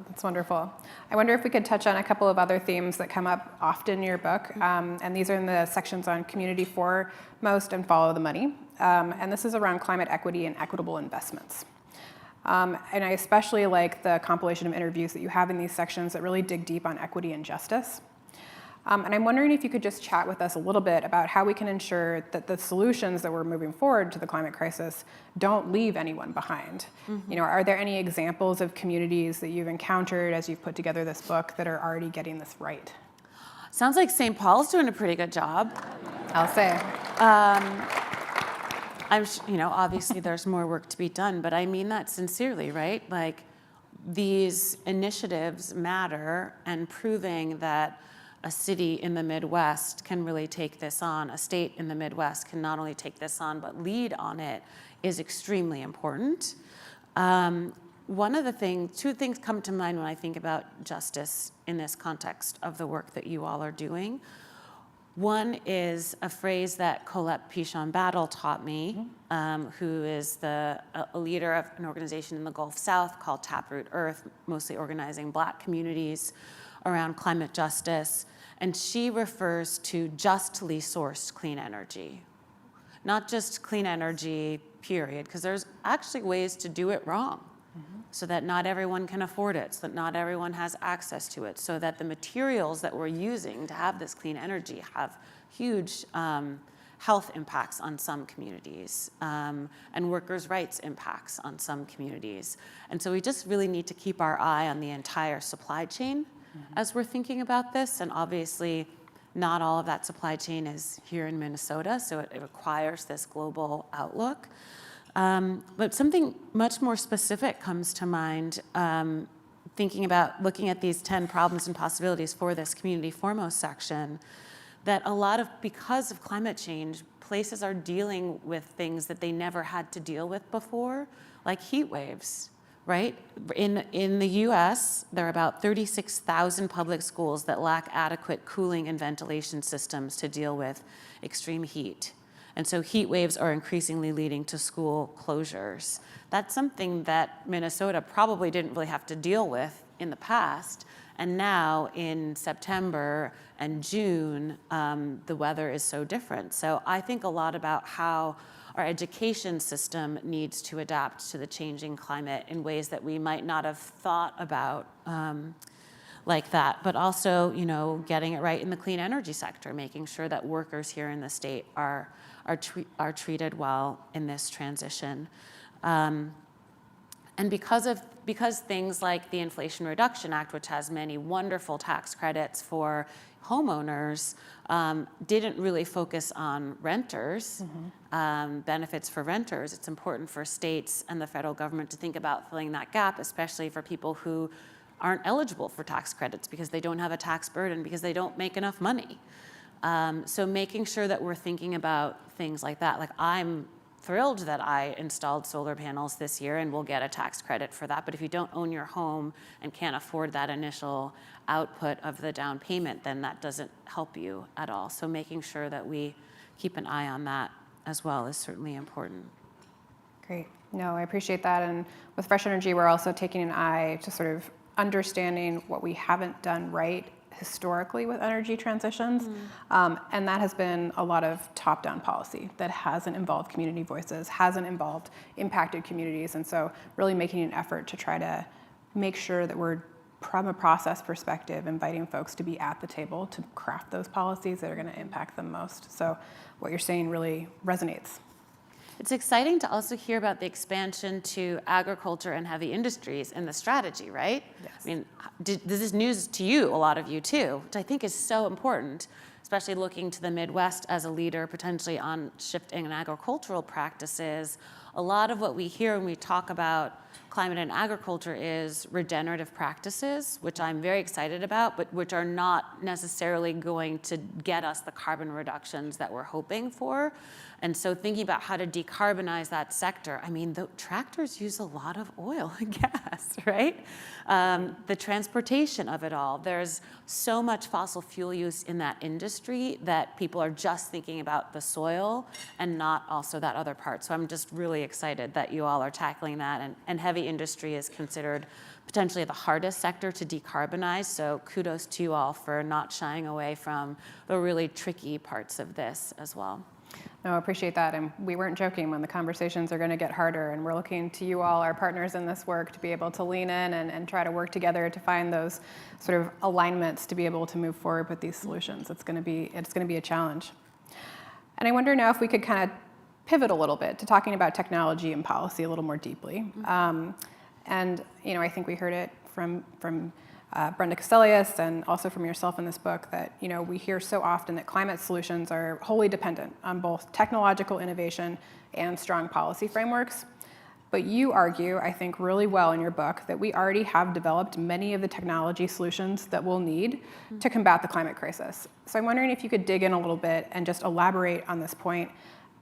That's wonderful. I wonder if we could touch on a couple of other themes that come up often in your book, and these are in the sections on community foremost and follow the money. And this is around climate equity and equitable investments. And I especially like the compilation of interviews that you have in these sections that really dig deep on equity and justice. And I'm wondering if you could just chat with us a little bit about how we can ensure that the solutions that we're moving forward to the climate crisis don't leave anyone behind. Are there any examples of communities that you've encountered as you've put together this book that are already getting this right? Sounds like St. Paul's doing a pretty good job. I'll say. Obviously there's more work to be done, but I mean that sincerely, right? These initiatives matter, and proving that a city in the Midwest can really take this on, a state in the Midwest can not only take this on, but lead on it, is extremely important. Two things come to mind when I think about justice in this context of the work that you all are doing. One is a phrase that Colette Pichon-Battle taught me, who is a leader of an organization in the Gulf South called Taproot Earth, mostly organizing Black communities around climate justice. And she refers to justly sourced clean energy. Not just clean energy, period, because there's actually ways to do it wrong, so that not everyone can afford it, so that not everyone has access to it, so that the materials that we're using to have this clean energy have huge health impacts on some communities, and workers' rights impacts on some communities. And so we just really need to keep our eye on the entire supply chain as we're thinking about this. And obviously, not all of that supply chain is here in Minnesota, so it requires this global outlook. But something much more specific comes to mind, thinking about looking at these 10 problems and possibilities for this community foremost section, that because of climate change, places are dealing with things that they never had to deal with before, like heat waves, right? In the US, there are about 36,000 public schools that lack adequate cooling and ventilation systems to deal with extreme heat. And so heat waves are increasingly leading to school closures. That's something that Minnesota probably didn't really have to deal with in the past. And now in September and June, the weather is so different. So I think a lot about how our education system needs to adapt to the changing climate in ways that we might not have thought about like that, but also, getting it right in the clean energy sector, making sure that workers here in the state are treated well in this transition. And because things like the Inflation Reduction Act, which has many wonderful tax credits for homeowners, didn't really focus on renters, benefits for renters, it's important for states and the federal government to think about filling that gap, especially for people who aren't eligible for tax credits because they don't have a tax burden, because they don't make enough money. So making sure that we're thinking about things like that. Like, I'm thrilled that I installed solar panels this year and will get a tax credit for that. But if you don't own your home and can't afford that initial output of the down payment, then that doesn't help you at all. So making sure that we keep an eye on that as well is certainly important. Great. No, I appreciate that. And with Fresh Energy, we're also taking an eye to sort of understanding what we haven't done right historically with energy transitions. And that has been a lot of top-down policy that hasn't involved community voices, hasn't involved impacted communities. And so really making an effort to try to make sure that we're, from a process perspective, inviting folks to be at the table to craft those policies that are going to impact them most. So what you're saying really resonates. It's exciting to also hear about the expansion to agriculture and heavy industries in the strategy, right? Yes. I mean, this is news to you, a lot of you too, which I think is so important, especially looking to the Midwest as a leader potentially on shifting in agricultural practices. A lot of what we hear when we talk about climate and agriculture is regenerative practices, which I'm very excited about, but which are not necessarily going to get us the carbon reductions that we're hoping for. And so thinking about how to decarbonize that sector, I mean, the tractors use a lot of oil and gas, right? The transportation of it all. There's so much fossil fuel use in that industry that people are just thinking about the soil and not also that other part. So I'm just really excited that you all are tackling that. And heavy industry is considered potentially the hardest sector to decarbonize. So kudos to you all for not shying away from the really tricky parts of this as well. No, I appreciate that. And we weren't joking when the conversations are going to get harder. And we're looking to you all, our partners in this work, to be able to lean in and try to work together to find those sort of alignments to be able to move forward with these solutions. It's going to be a challenge. And I wonder now if we could kind of pivot a little bit to talking about technology and policy a little more deeply. And I think we heard it from Brenda Castellius and also from yourself in this book that we hear so often that climate solutions are wholly dependent on both technological innovation and strong policy frameworks. But you argue, I think really well in your book, that we already have developed many of the technology solutions that we'll need to combat the climate crisis. So I'm wondering if you could dig in a little bit and just elaborate on this point.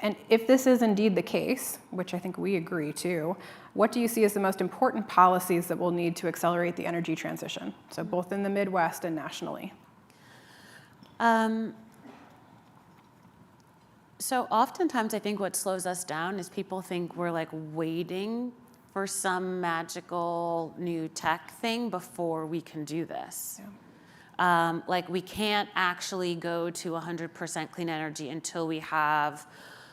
And if this is indeed the case, which I think we agree to, what do you see as the most important policies that we'll need to accelerate the energy transition? So both in the Midwest and nationally. So oftentimes I think what slows us down is people think we're like waiting for some magical new tech thing before we can do this. Yeah. Like we can't actually go to 100% clean energy until we have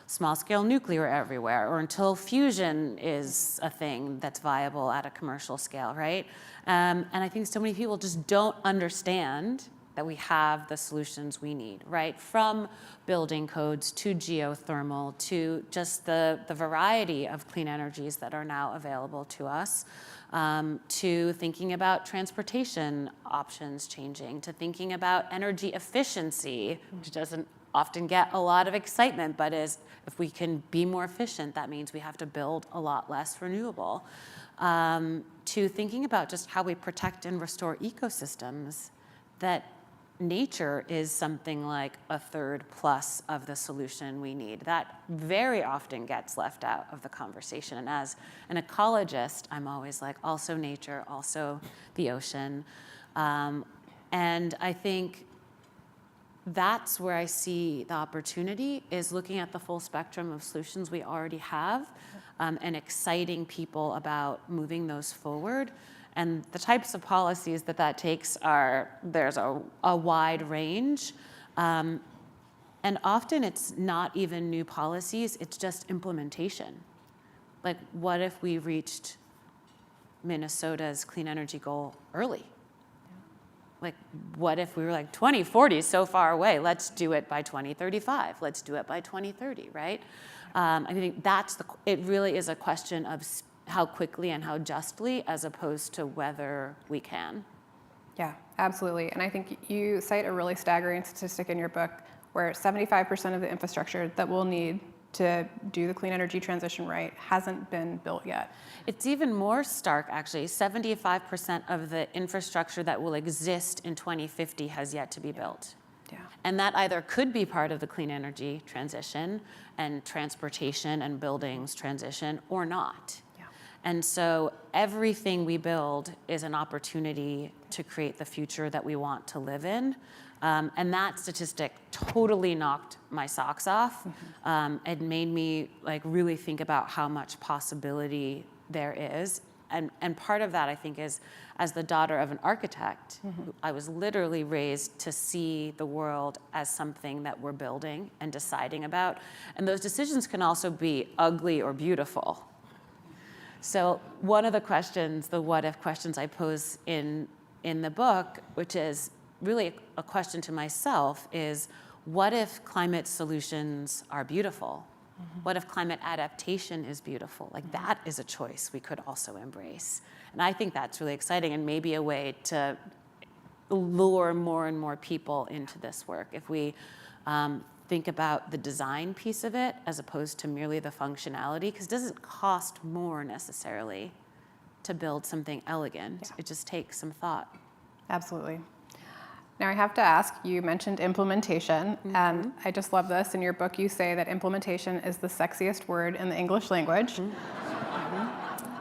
small-scale nuclear everywhere, or until fusion is a thing that's viable at a commercial scale, right? And I think so many people just don't understand that we have the solutions we need, right? From building codes to geothermal to just the variety of clean energies that are now available to us, to thinking about transportation options changing, to thinking about energy efficiency, which doesn't often get a lot of excitement, but if we can be more efficient, that means we have to build a lot less renewable. To thinking about just how we protect and restore ecosystems, that nature is something like a third plus of the solution we need. That very often gets left out of the conversation. And as an ecologist, I'm always like, also nature, also the ocean. And I think that's where I see the opportunity, is looking at the full spectrum of solutions we already have and exciting people about moving those forward And the types of policies that takes there's a wide range. And often it's not even new policies, it's just implementation. Like, what if we reached Minnesota's clean energy goal early? Like, what if we were like, 2040 is so far away, let's do it by 2035, let's do it by 2030, right? I think it really is a question of how quickly and how justly, as opposed to whether we can. Yeah, absolutely. And I think you cite a really staggering statistic in your book where 75% of the infrastructure that we'll need to do the clean energy transition right hasn't been built yet. It's even more stark, actually. 75% of the infrastructure that will exist in 2050 has yet to be built. Yeah. And that either could be part of the clean energy transition and transportation and buildings transition, or not. Yeah. And so everything we build is an opportunity to create the future that we want to live in. And that statistic totally knocked my socks off. It made me really think about how much possibility there is. And part of that, I think, is as the daughter of an architect, I was literally raised to see the world as something that we're building and deciding about. And those decisions can also be ugly or beautiful. So one of the questions, the what if questions I pose in the book, which is really a question to myself, is what if climate solutions are beautiful? What if climate adaptation is beautiful? Like, that is a choice we could also embrace. And I think that's really exciting and maybe a way to lure more and more people into this work. If we think about the design piece of it as opposed to merely the functionality, because it doesn't cost more necessarily to build something elegant. Yeah. It just takes some thought. Absolutely. Now I have to ask, you mentioned implementation, and I just love this. In your book, you say that implementation is the sexiest word in the English language.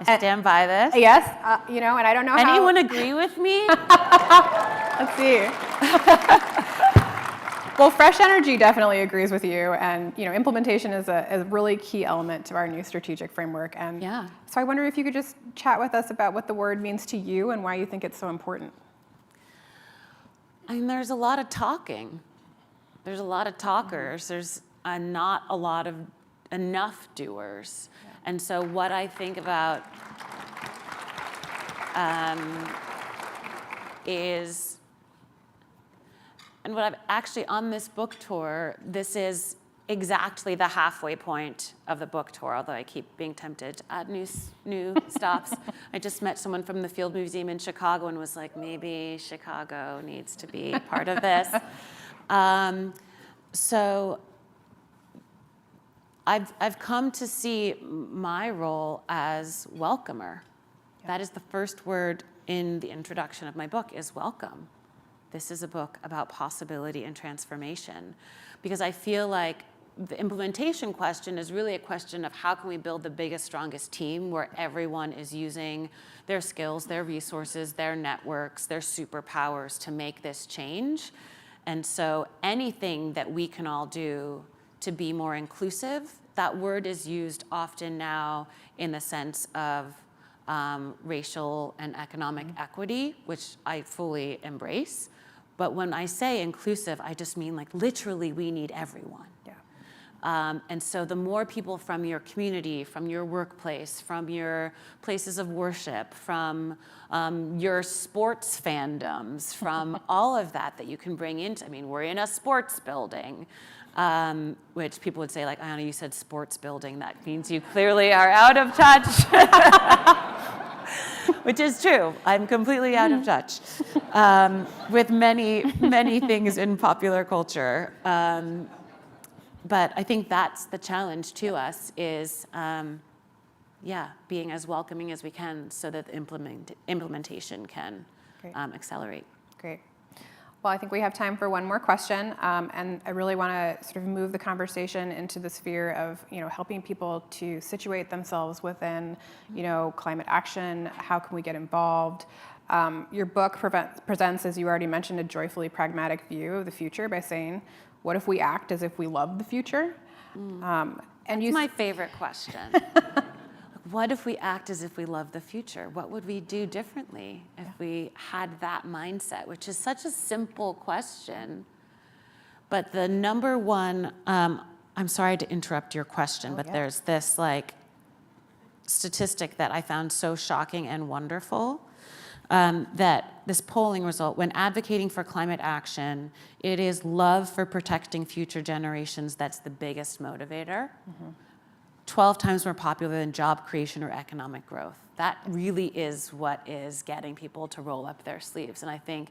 I stand by this. Yes, and I don't know how... Anyone agree with me? Let's see. Well, Fresh Energy definitely agrees with you, and implementation is a really key element to our new strategic framework. And Yeah. so I wonder if you could just chat with us about what the word means to you and why you think it's so important. I mean, there's a lot of talking. There's a lot of talkers. There's not a lot of enough doers. Yeah. And so what I think about is, and what I've actually, on this book tour, this is exactly the halfway point of the book tour, although I keep being tempted to add new stops. I just met someone from the Field Museum in Chicago and was like, maybe Chicago needs to be part of this. So I've come to see my role as welcomer. Yeah. That is the first word in the introduction of my book, is welcome. This is a book about possibility and transformation, because I feel like the implementation question is really a question of how can we build the biggest, strongest team where everyone is using their skills, their resources, their networks, their superpowers to make this change. And so anything that we can all do to be more inclusive, that word is used often now in the sense of racial and economic equity, which I fully embrace. But when I say inclusive, I just mean literally we need everyone. Yeah. And so the more people from your community, from your workplace, from your places of worship, from your sports fandoms, from all of that you can bring into, we're in a sports building, which people would say, Ayana, you said sports building. That means you clearly are out of touch. Which is true. I'm completely out of touch with many, many things in popular culture. But I think that's the challenge to us is, being as welcoming as we can so that the implementation can accelerate. Great. Well, I think we have time for one more question, and I really want to sort of move the conversation into the sphere of, helping people to situate themselves within, climate action. How can we get involved? Your book presents, as you already mentioned, a joyfully pragmatic view of the future by saying, what if we act as if we love the future? That's my favorite question. what if we act as if we love the future? What would we do differently if we had that mindset, which is such a simple question. But the number one, I'm sorry to interrupt your question, but there's this like statistic that I found so shocking and wonderful, that this polling result, when advocating for climate action, it is love for protecting future generations that's the biggest motivator. 12 times more popular than job creation or economic growth. That really is what is getting people to roll up their sleeves. And I think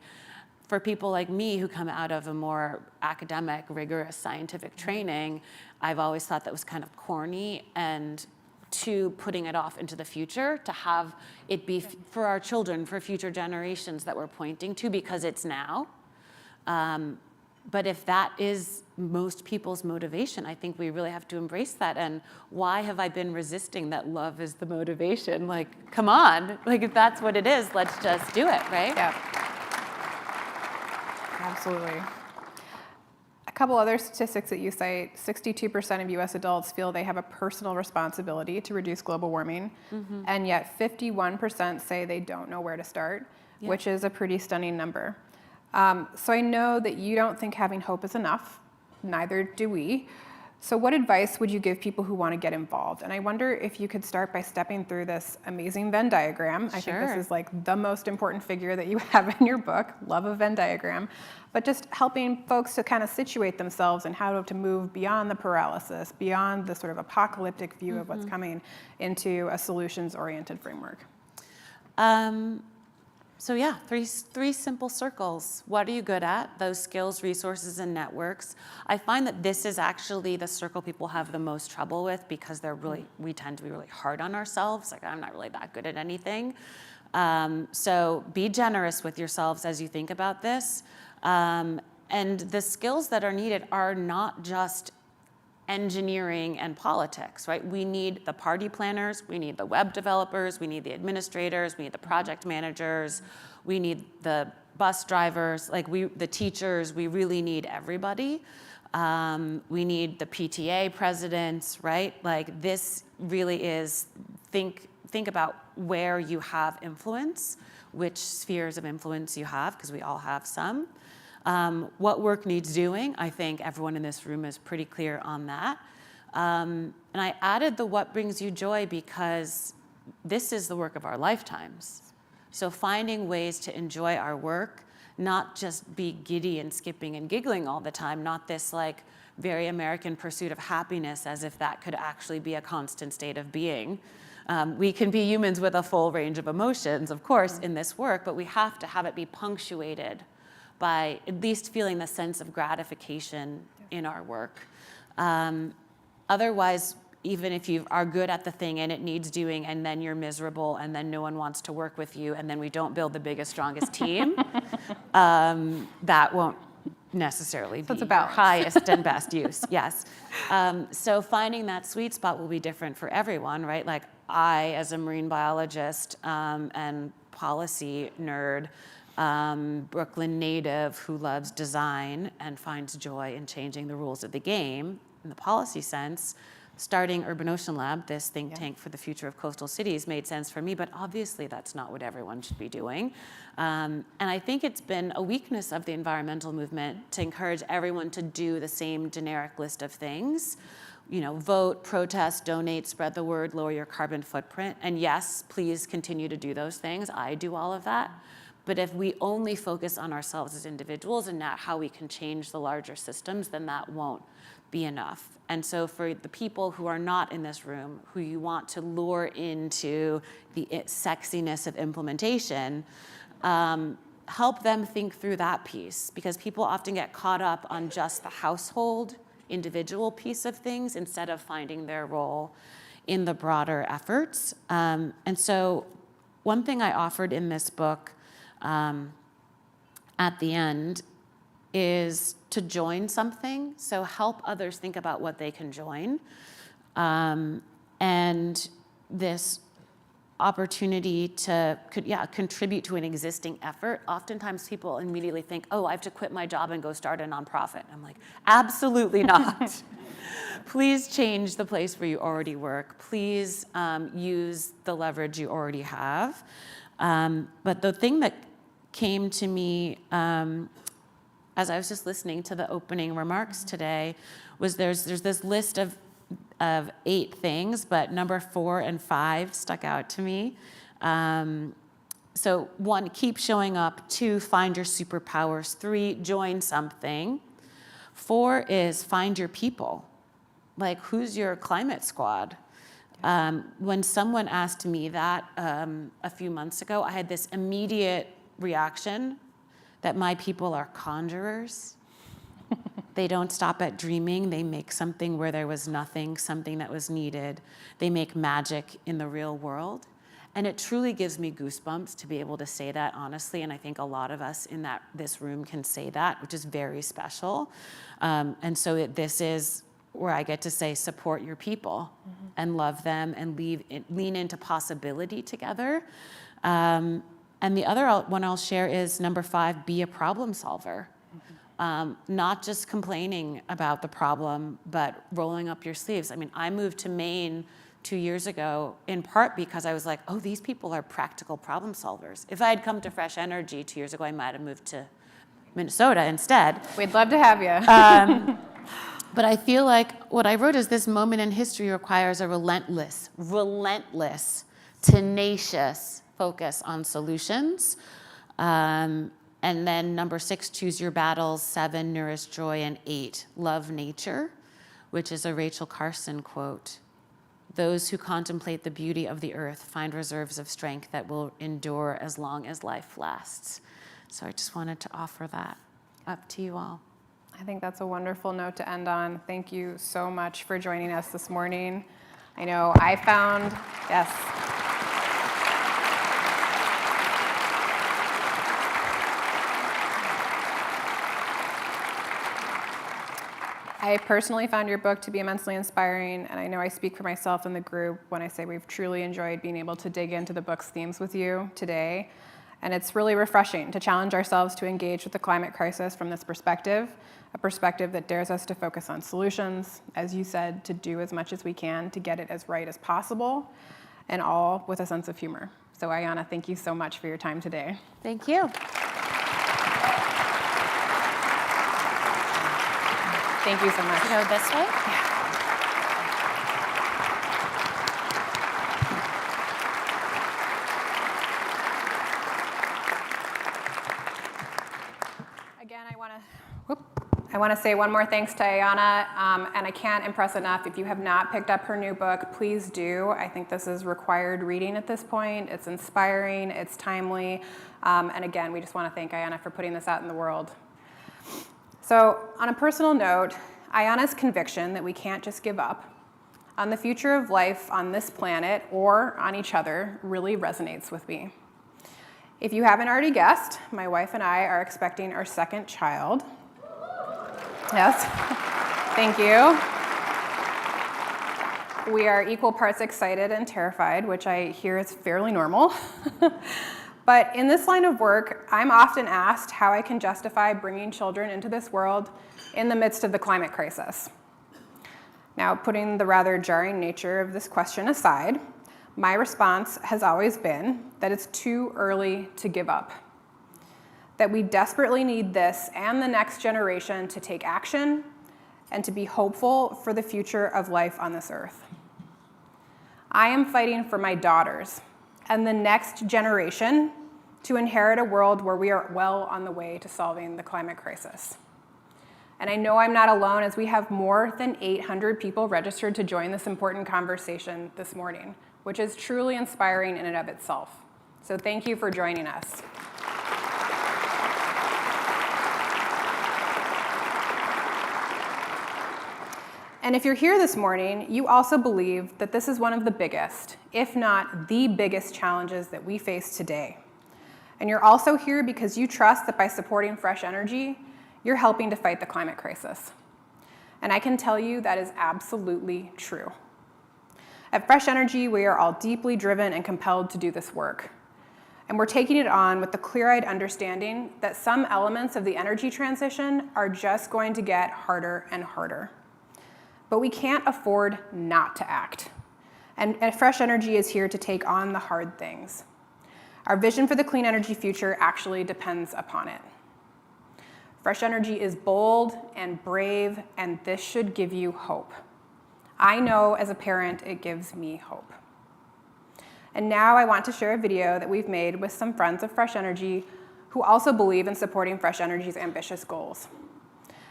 for people like me who come out of a more academic, rigorous scientific training, I've always thought that was kind of corny and to putting it off into the future, to have it be for our children, for future generations that we're pointing to, because it's now. But if that is most people's motivation, I think we really have to embrace that. And why have I been resisting that love is the motivation? Like, come on, like if that's what it is, let's just do it, right? Yeah. Absolutely. A couple other statistics that you cite: 62% of US adults feel they have a personal responsibility to reduce global warming, and yet 51% say they don't know where to start, which is a pretty stunning number. So I know that you don't think having hope is enough, neither do we. So what advice would you give people who want to get involved? And I wonder if you could start by stepping through this amazing Venn diagram. I think this is like the most important figure that you have in your book. Love a Venn diagram. But just helping folks to kind of situate themselves and how to move beyond the paralysis, beyond the sort of apocalyptic view of what's coming, into a solutions-oriented framework. So yeah, three simple circles. What are you good at? Those skills, resources, and networks. I find that this is actually the circle people have the most trouble with, because we tend to be really hard on ourselves. Like, I'm not really that good at anything. So be generous with yourselves as you think about this. And the skills that are needed are not just engineering and politics, right? We need the party planners, we need the web developers, we need the administrators, we need the project managers, we need the bus drivers, the teachers, we really need everybody. We need the PTA presidents, right? Like, this really is, think about where you have influence, which spheres of influence you have, because we all have some. What work needs doing. I think everyone in this room is pretty clear on that. And I added the what brings you joy, because this is the work of our lifetimes. So finding ways to enjoy our work, not just be giddy and skipping and giggling all the time, not this like very American pursuit of happiness as if that could actually be a constant state of being. We can be humans with a full range of emotions, of course, in this work, but we have to have it be punctuated by at least feeling the sense of gratification in our work. Otherwise, even if you are good at the thing and it needs doing, and then you're miserable, and then no one wants to work with you, and then we don't build the biggest, strongest team, that won't necessarily be your highest and best use. Yes. So finding that sweet spot will be different for everyone, right? Like, I, as a marine biologist and policy nerd, Brooklyn native who loves design and finds joy in changing the rules of the game in the policy sense, starting Urban Ocean Lab, this think tank for the future of coastal cities, made sense for me, but obviously that's not what everyone should be doing. And I think it's been a weakness of the environmental movement to encourage everyone to do the same generic list of things. You know, vote, protest, donate, spread the word, lower your carbon footprint. And yes, please continue to do those things. I do all of that. But if we only focus on ourselves as individuals and not how we can change the larger systems, then that won't be enough. And so for the people who are not in this room, who you want to lure into the sexiness of implementation, help them think through that piece, because people often get caught up on just the household, individual piece of things instead of finding their role in the broader efforts. And so one thing I offered in this book at the end is to join something. So help others think about what they can join. And this opportunity to contribute to an existing effort. Oftentimes people immediately think, oh, I have to quit my job and go start a nonprofit. I'm like, absolutely not. Please change the place where you already work. Please use the leverage you already have. But the thing that came to me as I was just listening to the opening remarks today was there's this list of 8 things, but number 4 and 5 stuck out to me. So 1, keep showing up. 2, find your superpowers. 3, join something. 4 is find your people. Like, who's your climate squad? When someone asked me that a few months ago, I had this immediate reaction that my people are conjurers. They don't stop at dreaming. They make something where there was nothing, something that was needed. They make magic in the real world. And it truly gives me goosebumps to be able to say that honestly. And I think a lot of us in this room can say that, which is very special. And so this is where I get to say, support your people and love them and lean into possibility together. And the other one I'll share is number 5, be a problem solver. Not just complaining about the problem, but rolling up your sleeves. I mean, I moved to Maine 2 years ago, in part because I was like, oh, these people are practical problem solvers. If I had come to Fresh Energy 2 years ago, I might have moved to Minnesota instead. We'd love to have you. But I feel like what I wrote is this moment in history requires a relentless, tenacious focus on solutions. And then number 6, choose your battles. 7, nourish joy. And 8, love nature, which is a Rachel Carson quote. Those who contemplate the beauty of the earth find reserves of strength that will endure as long as life lasts. So I just wanted to offer that up to you all. I think that's a wonderful note to end on. Thank you so much for joining us this morning. I know I found, yes. I personally found your book to be immensely inspiring, and I know I speak for myself and the group when I say we've truly enjoyed being able to dig into the book's themes with you today. And it's really refreshing to challenge ourselves to engage with the climate crisis from this perspective, a perspective that dares us to focus on solutions, as you said, to do as much as we can to get it as right as possible, and all with a sense of humor. So Ayana, thank you so much for your time today. Thank you. Thank you so much. Go this way? Again, I want to say one more thanks to Ayana, and I can't impress enough. If you have not picked up her new book, please do. I think this is required reading at this point. It's inspiring, it's timely, and again, we just want to thank Ayana for putting this out in the world. So on a personal note, Ayana's conviction that we can't just give up on the future of life on this planet or on each other really resonates with me. If you haven't already guessed, my wife and I are expecting our 2nd child. Yes, thank you. We are equal parts excited and terrified, which I hear is fairly normal. But in this line of work, I'm often asked how I can justify bringing children into this world in the midst of the climate crisis. Now, putting the rather jarring nature of this question aside, my response has always been that it's too early to give up, that we desperately need this and the next generation to take action and to be hopeful for the future of life on this earth. I am fighting for my daughters and the next generation to inherit a world where we are well on the way to solving the climate crisis. And I know I'm not alone, as we have more than 800 people registered to join this important conversation this morning, which is truly inspiring in and of itself. So thank you for joining us. And if you're here this morning, you also believe that this is one of the biggest, if not the biggest, challenges that we face today. And you're also here because you trust that by supporting Fresh Energy, you're helping to fight the climate crisis. And I can tell you that is absolutely true. At Fresh Energy, we are all deeply driven and compelled to do this work. And we're taking it on with the clear-eyed understanding that some elements of the energy transition are just going to get harder and harder. but we can't afford not to act. And Fresh Energy is here to take on the hard things. Our vision for the clean energy future actually depends upon it. Fresh Energy is bold and brave, and this should give you hope. I know as a parent, it gives me hope. And now I want to share a video that we've made with some friends of Fresh Energy who also believe in supporting Fresh Energy's ambitious goals.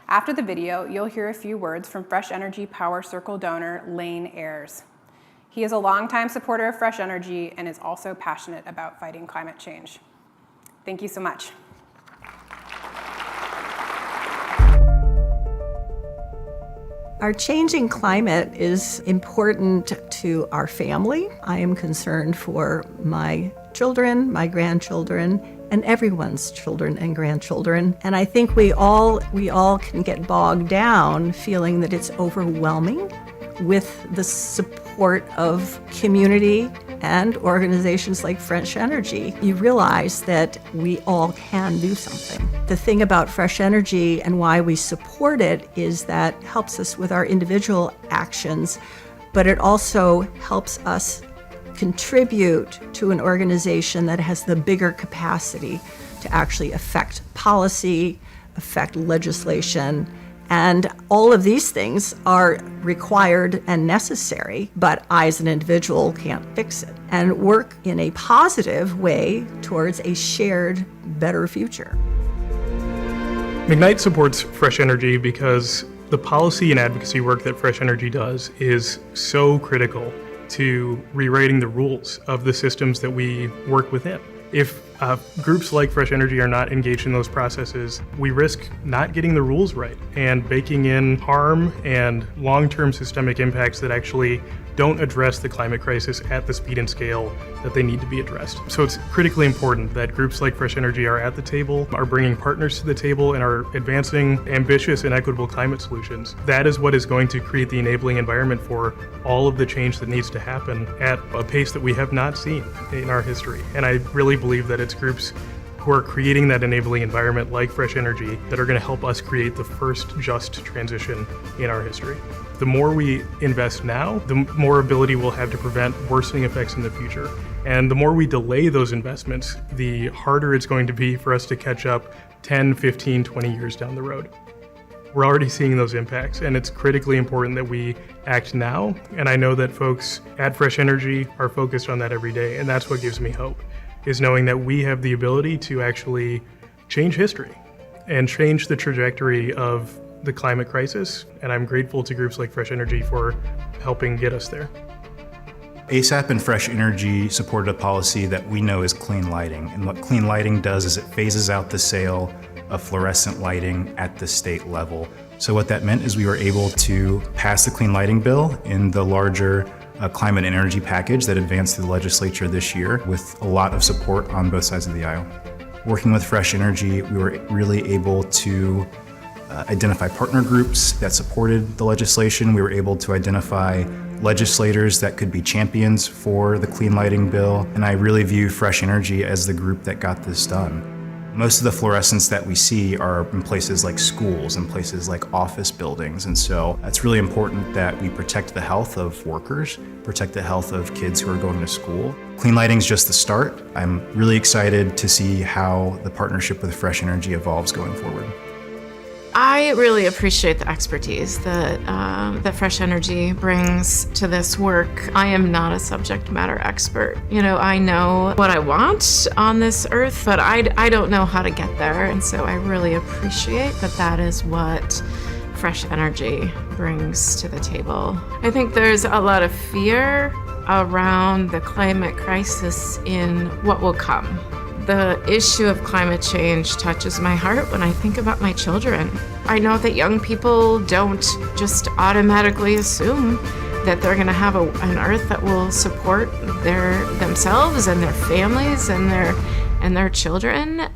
After the video, you'll hear a few words from Fresh Energy Power Circle donor Lane Ayers. He is a longtime supporter of Fresh Energy and is also passionate about fighting climate change. Thank you so much. Our changing climate is important to our family. I am concerned for my children, my grandchildren, and everyone's children and grandchildren. And I think we all can get bogged down feeling that it's overwhelming with the support of community and organizations like Fresh Energy. You realize that we all can do something. The thing about Fresh Energy and why we support it is that it helps us with our individual actions, but it also helps us contribute to an organization that has the bigger capacity to actually affect policy, affect legislation, and all of these things are required and necessary, but I as an individual can't fix it. And work in a positive way towards a shared, better future. Ignite supports Fresh Energy because the policy and advocacy work that Fresh Energy does is so critical to rewriting the rules of the systems that we work within. If groups like Fresh Energy are not engaged in those processes, we risk not getting the rules right and baking in harm and long-term systemic impacts that actually don't address the climate crisis at the speed and scale that they need to be addressed. So it's critically important that groups like Fresh Energy are at the table, are bringing partners to the table, and are advancing ambitious and equitable climate solutions. That is what is going to create the enabling environment for all of the change that needs to happen at a pace that we have not seen in our history. And I really believe that it's groups who are creating that enabling environment like Fresh Energy that are going to help us create the first just transition in our history. The more we invest now, the more ability we'll have to prevent worsening effects in the future. And the more we delay those investments, the harder it's going to be for us to catch up 10, 15, 20 years down the road. We're already seeing those impacts, and it's critically important that we act now. And I know that folks at Fresh Energy are focused on that every day, and that's what gives me hope, is knowing that we have the ability to actually change history and change the trajectory of the climate crisis. And I'm grateful to groups like Fresh Energy for helping get us there. ASAP and Fresh Energy supported a policy that we know is clean lighting. And what clean lighting does is it phases out the sale of fluorescent lighting at the state level. So what that meant is we were able to pass the clean lighting bill in the larger climate and energy package that advanced through the legislature this year with a lot of support on both sides of the aisle. Working with Fresh Energy, we were really able to identify partner groups that supported the legislation. We were able to identify legislators that could be champions for the clean lighting bill. And I really view Fresh Energy as the group that got this done. Most of the fluorescents that we see are in places like schools and places like office buildings. And so it's really important that we protect the health of workers, protect the health of kids who are going to school. Clean lighting is just the start. I'm really excited to see how the partnership with Fresh Energy evolves going forward. I really appreciate the expertise that Fresh Energy brings to this work. I am not a subject matter expert. You know, I know what I want on this earth, but I don't know how to get there. And so I really appreciate that is what Fresh Energy brings to the table. I think there's a lot of fear around the climate crisis in what will come. The issue of climate change touches my heart when I think about my children. I know that young people don't just automatically assume that they're going to have an earth that will support themselves and their families and their children.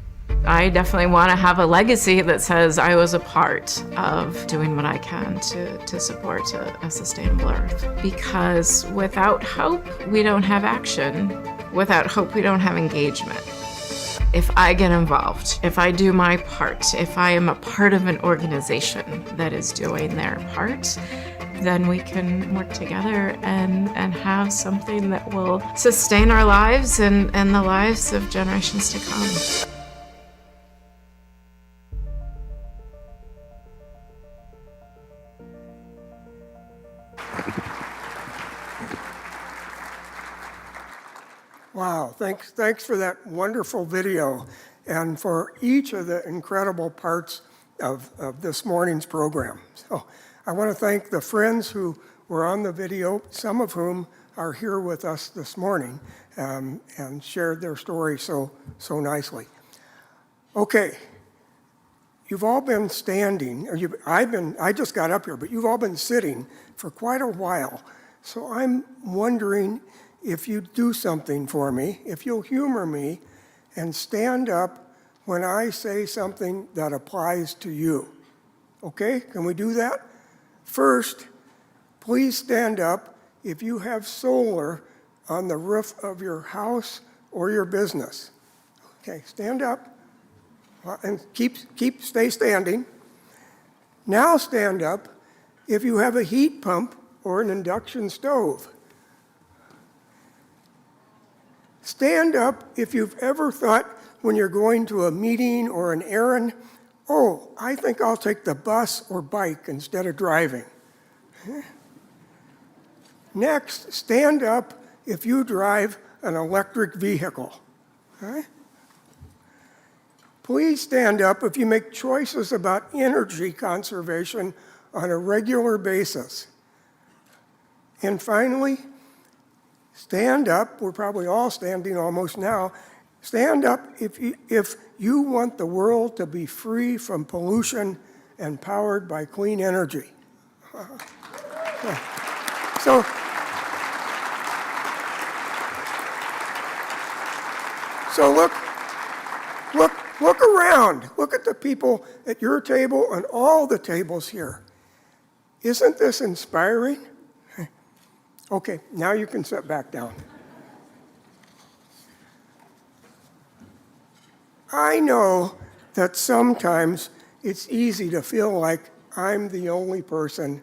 I definitely want to have a legacy that says I was a part of doing what I can to support a sustainable earth. Because without hope, we don't have action. Without hope, we don't have engagement. If I get involved, if I do my part, if I am a part of an organization that is doing their part, then we can work together and have something that will sustain our lives and the lives of generations to come. Wow, thanks for that wonderful video and for each of the incredible parts of this morning's program. So I want to thank the friends who were on the video, some of whom are here with us this morning and shared their story so nicely. Okay, you've all been standing, or I just got up here, but you've all been sitting for quite a while. So I'm wondering if you'd do something for me, if you'll humor me and stand up when I say something that applies to you. Okay, can we do that? First, please stand up if you have solar on the roof of your house or your business. Okay, stand up and stay standing. Now stand up if you have a heat pump or an induction stove. Stand up if you've ever thought when you're going to a meeting or an errand, oh, I think I'll take the bus or bike instead of driving. Next, stand up if you drive an electric vehicle. Please stand up if you make choices about energy conservation on a regular basis. And finally, stand up, we're probably all standing almost now, stand up if you want the world to be free from pollution and powered by clean energy. So look around. Look at the people at your table and all the tables here. Isn't this inspiring? Okay, now you can sit back down. I know that sometimes it's easy to feel like I'm the only person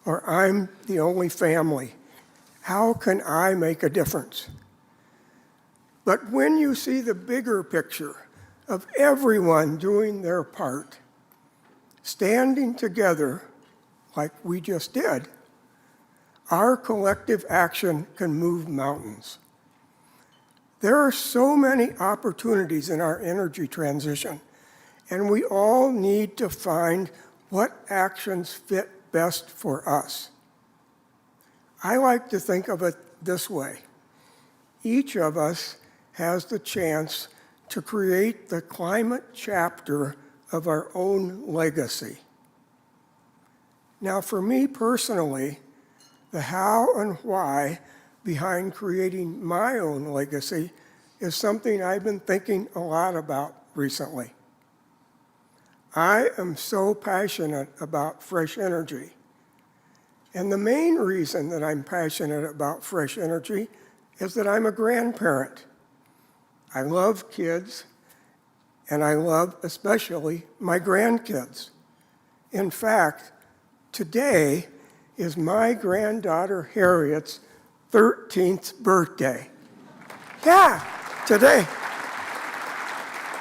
or I'm the only family. How can I make a difference? But when you see the bigger picture of everyone doing their part, standing together like we just did, our collective action can move mountains. There are so many opportunities in our energy transition, and we all need to find what actions fit best for us. I like to think of it this way. Each of us has the chance to create the climate chapter of our own legacy. Now, for me personally, the how and why behind creating my own legacy is something I've been thinking a lot about recently. I am so passionate about fresh energy. And the main reason that I'm passionate about fresh energy is that I'm a grandparent. I love kids, and I love especially my grandkids. In fact, today is my granddaughter Harriet's 13th birthday. Yeah, today.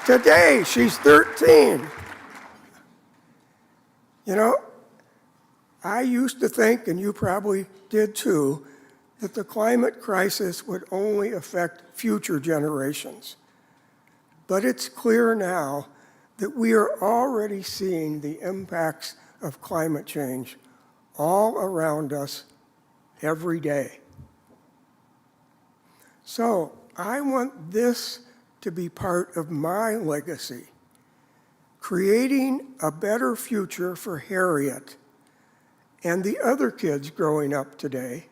Today, she's 13. You know, I used to think, and you probably did too, that the climate crisis would only affect future generations. But it's clear now that we are already seeing the impacts of climate change all around us every day. So I want this to be part of my legacy, creating a better future for Harriet and the other kids growing up today,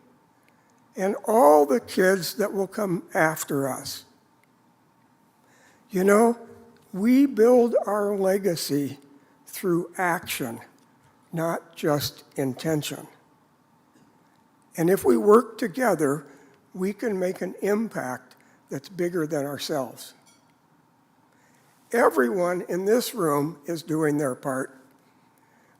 and all the kids that will come after us. You know, we build our legacy through action, not just intention. And if we work together, we can make an impact that's bigger than ourselves. Everyone in this room is doing their part.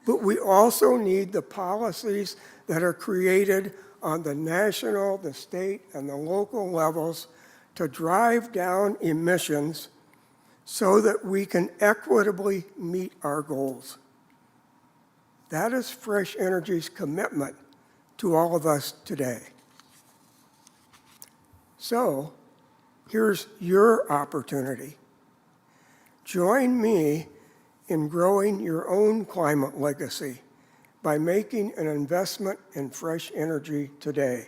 But we also need the policies that are created on the national, the state, and the local levels to drive down emissions so that we can equitably meet our goals. That is Fresh Energy's commitment to all of us today. So, here's your opportunity. Join me in growing your own climate legacy by making an investment in fresh energy today.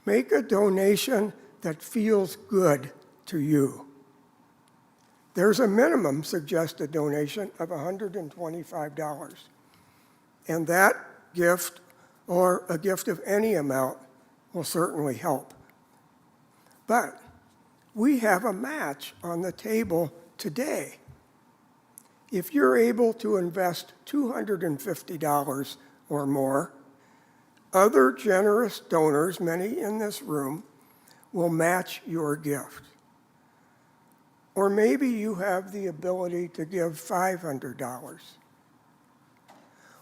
Make a donation that feels good to you. There's a minimum suggested donation of $125, and that gift, or a gift of any amount, will certainly help. But we have a match on the table today. If you're able to invest $250 or more, other generous donors, many in this room, will match your gift. Or maybe you have the ability to give $500.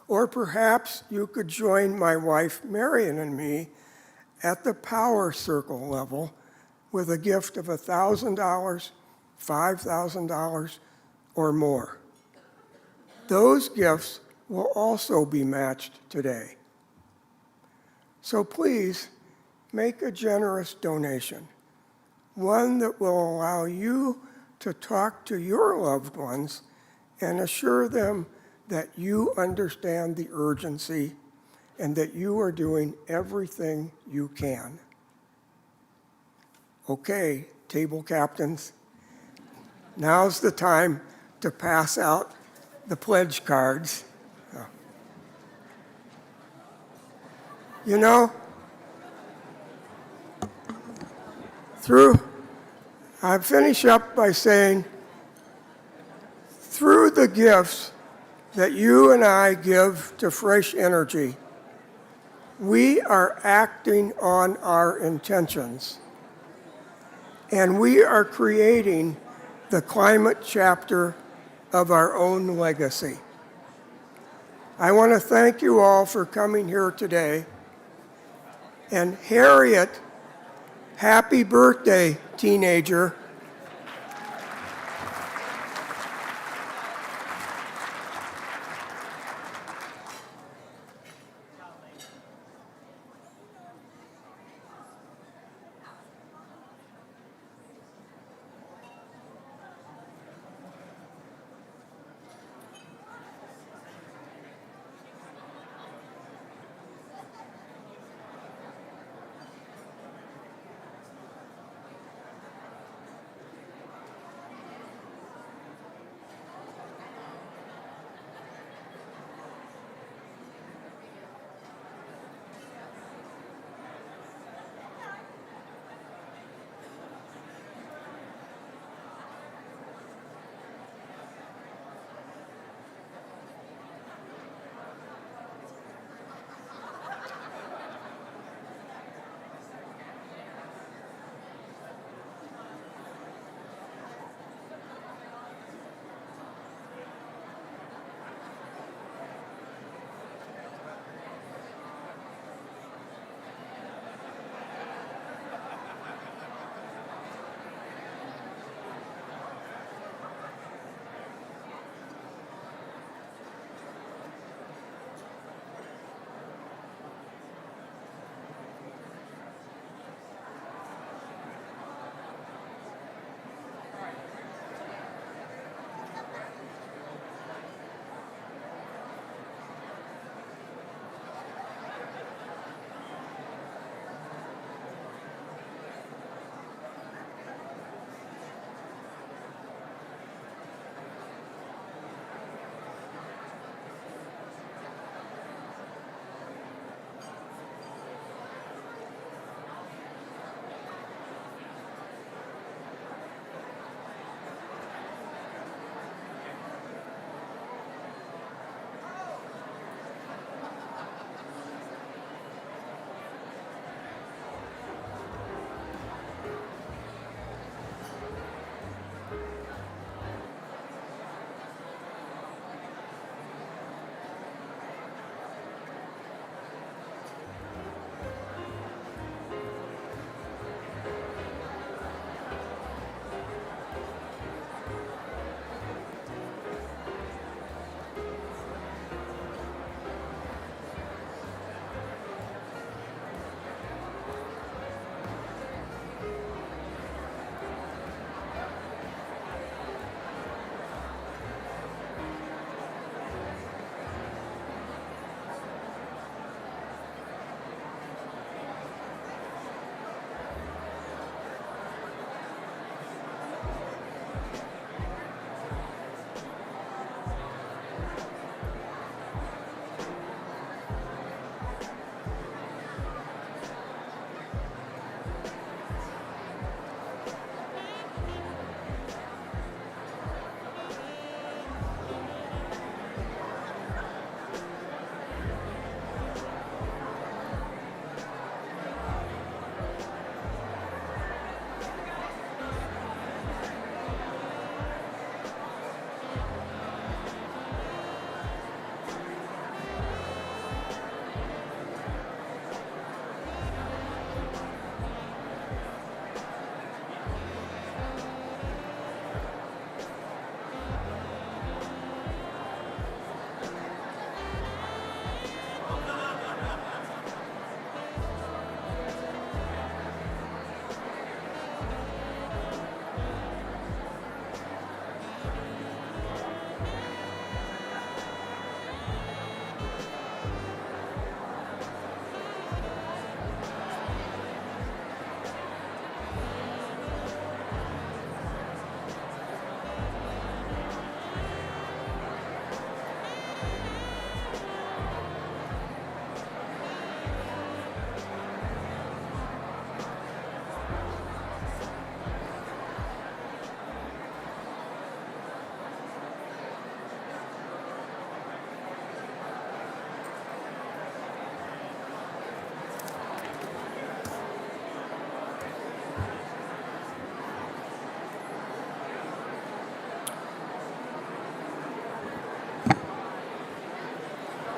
Or perhaps you could join my wife, Marion, and me at the Power Circle level with a gift of $1,000, $5,000, or more. Those gifts will also be matched today. So please make a generous donation, one that will allow you to talk to your loved ones and assure them that you understand the urgency and that you are doing everything you can. Okay, table captains, now's the time to pass out the pledge cards. You know, I finish up by saying, through the gifts that you and I give to Fresh Energy, we are acting on our intentions, and we are creating the climate chapter of our own legacy. I want to thank you all for coming here today. And Harriet, happy birthday, teenager.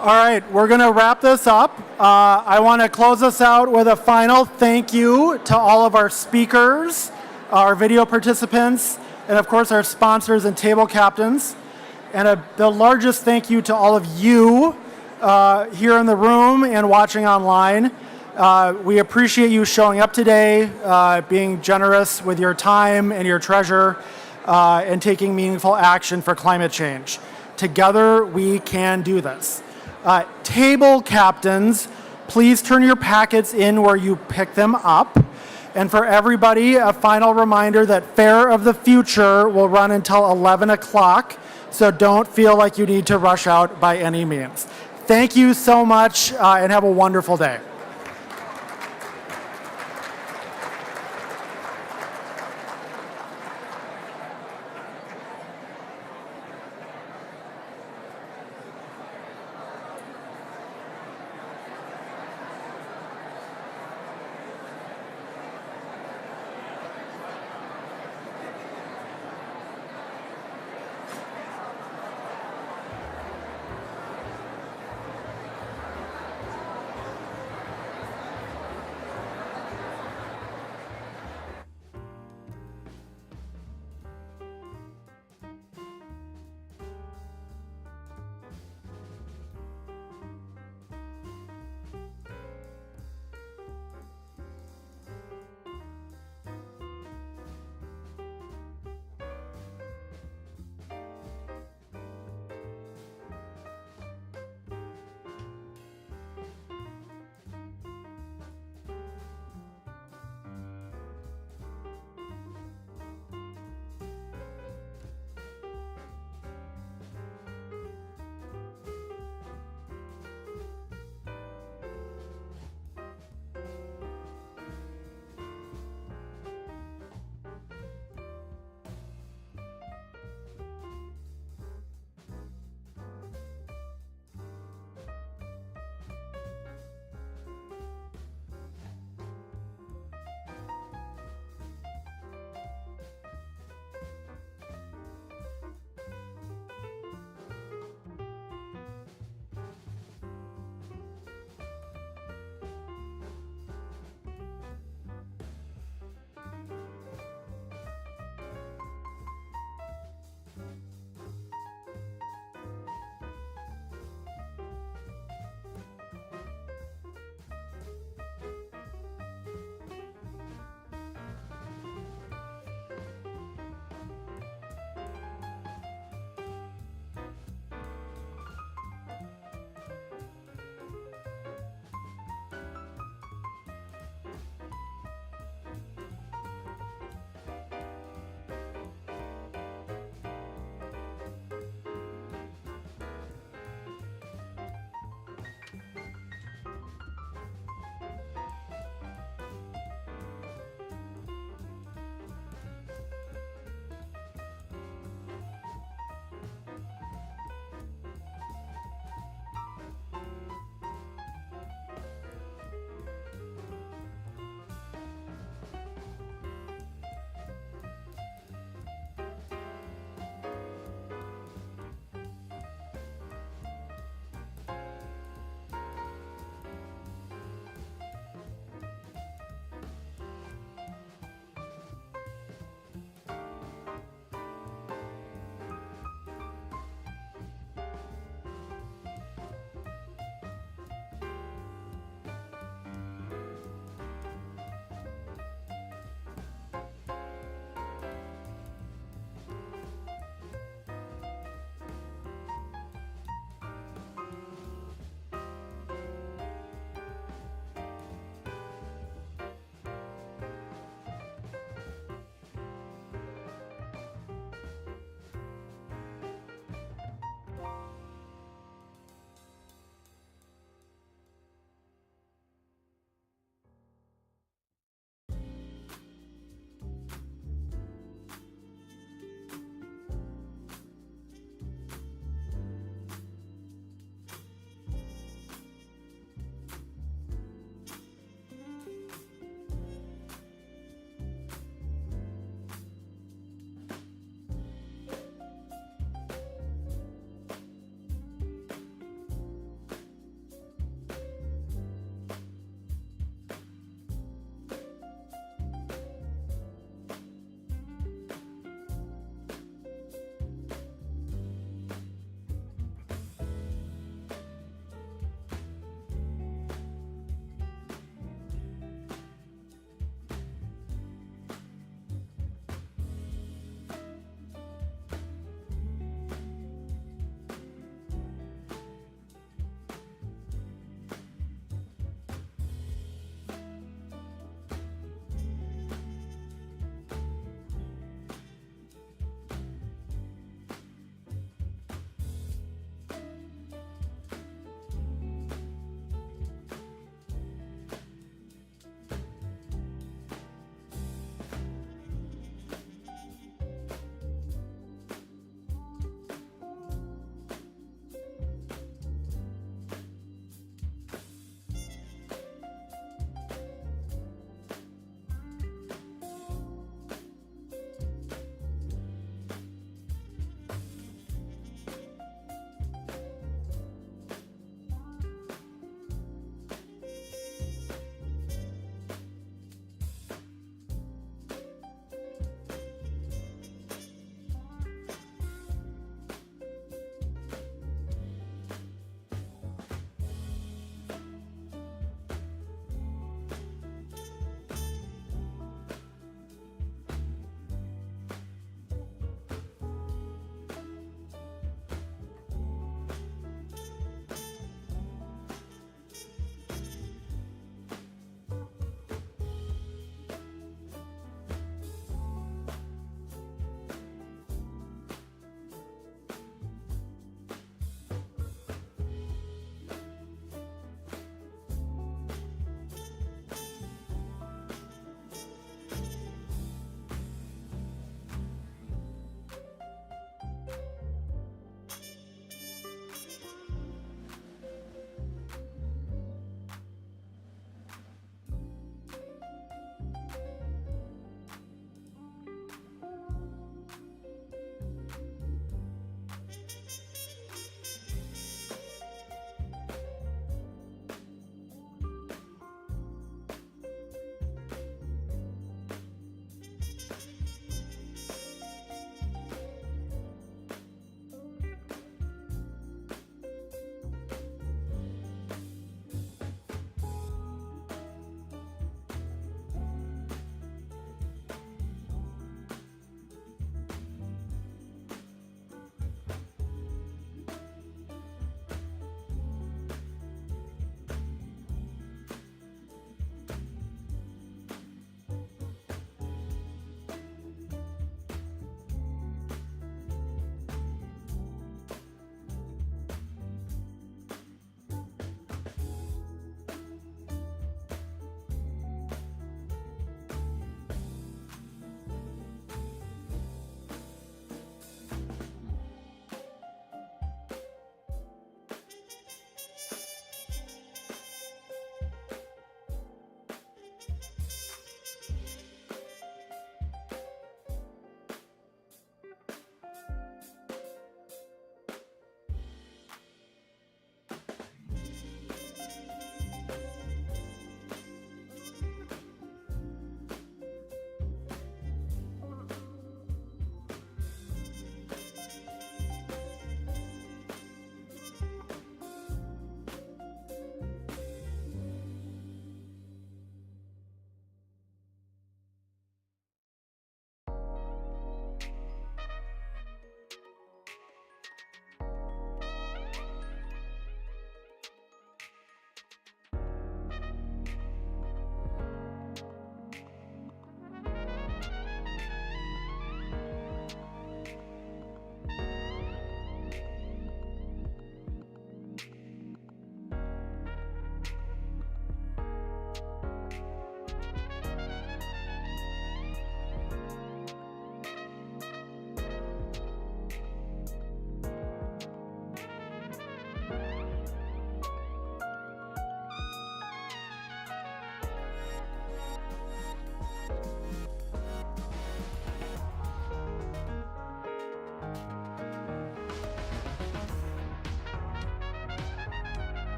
All right, we're going to wrap this up. I want to close us out with a final thank you to all of our speakers, our video participants, and of course our sponsors and table captains. And the largest thank you to all of you here in the room and watching online. We appreciate you showing up today, being generous with your time and your treasure, and taking meaningful action for climate change. Together, we can do this. Table captains, please turn your packets in where you pick them up. And for everybody, a final reminder that Fair of the Future will run until 11 o'clock, so don't feel like you need to rush out by any means. Thank you so much, and have a wonderful day.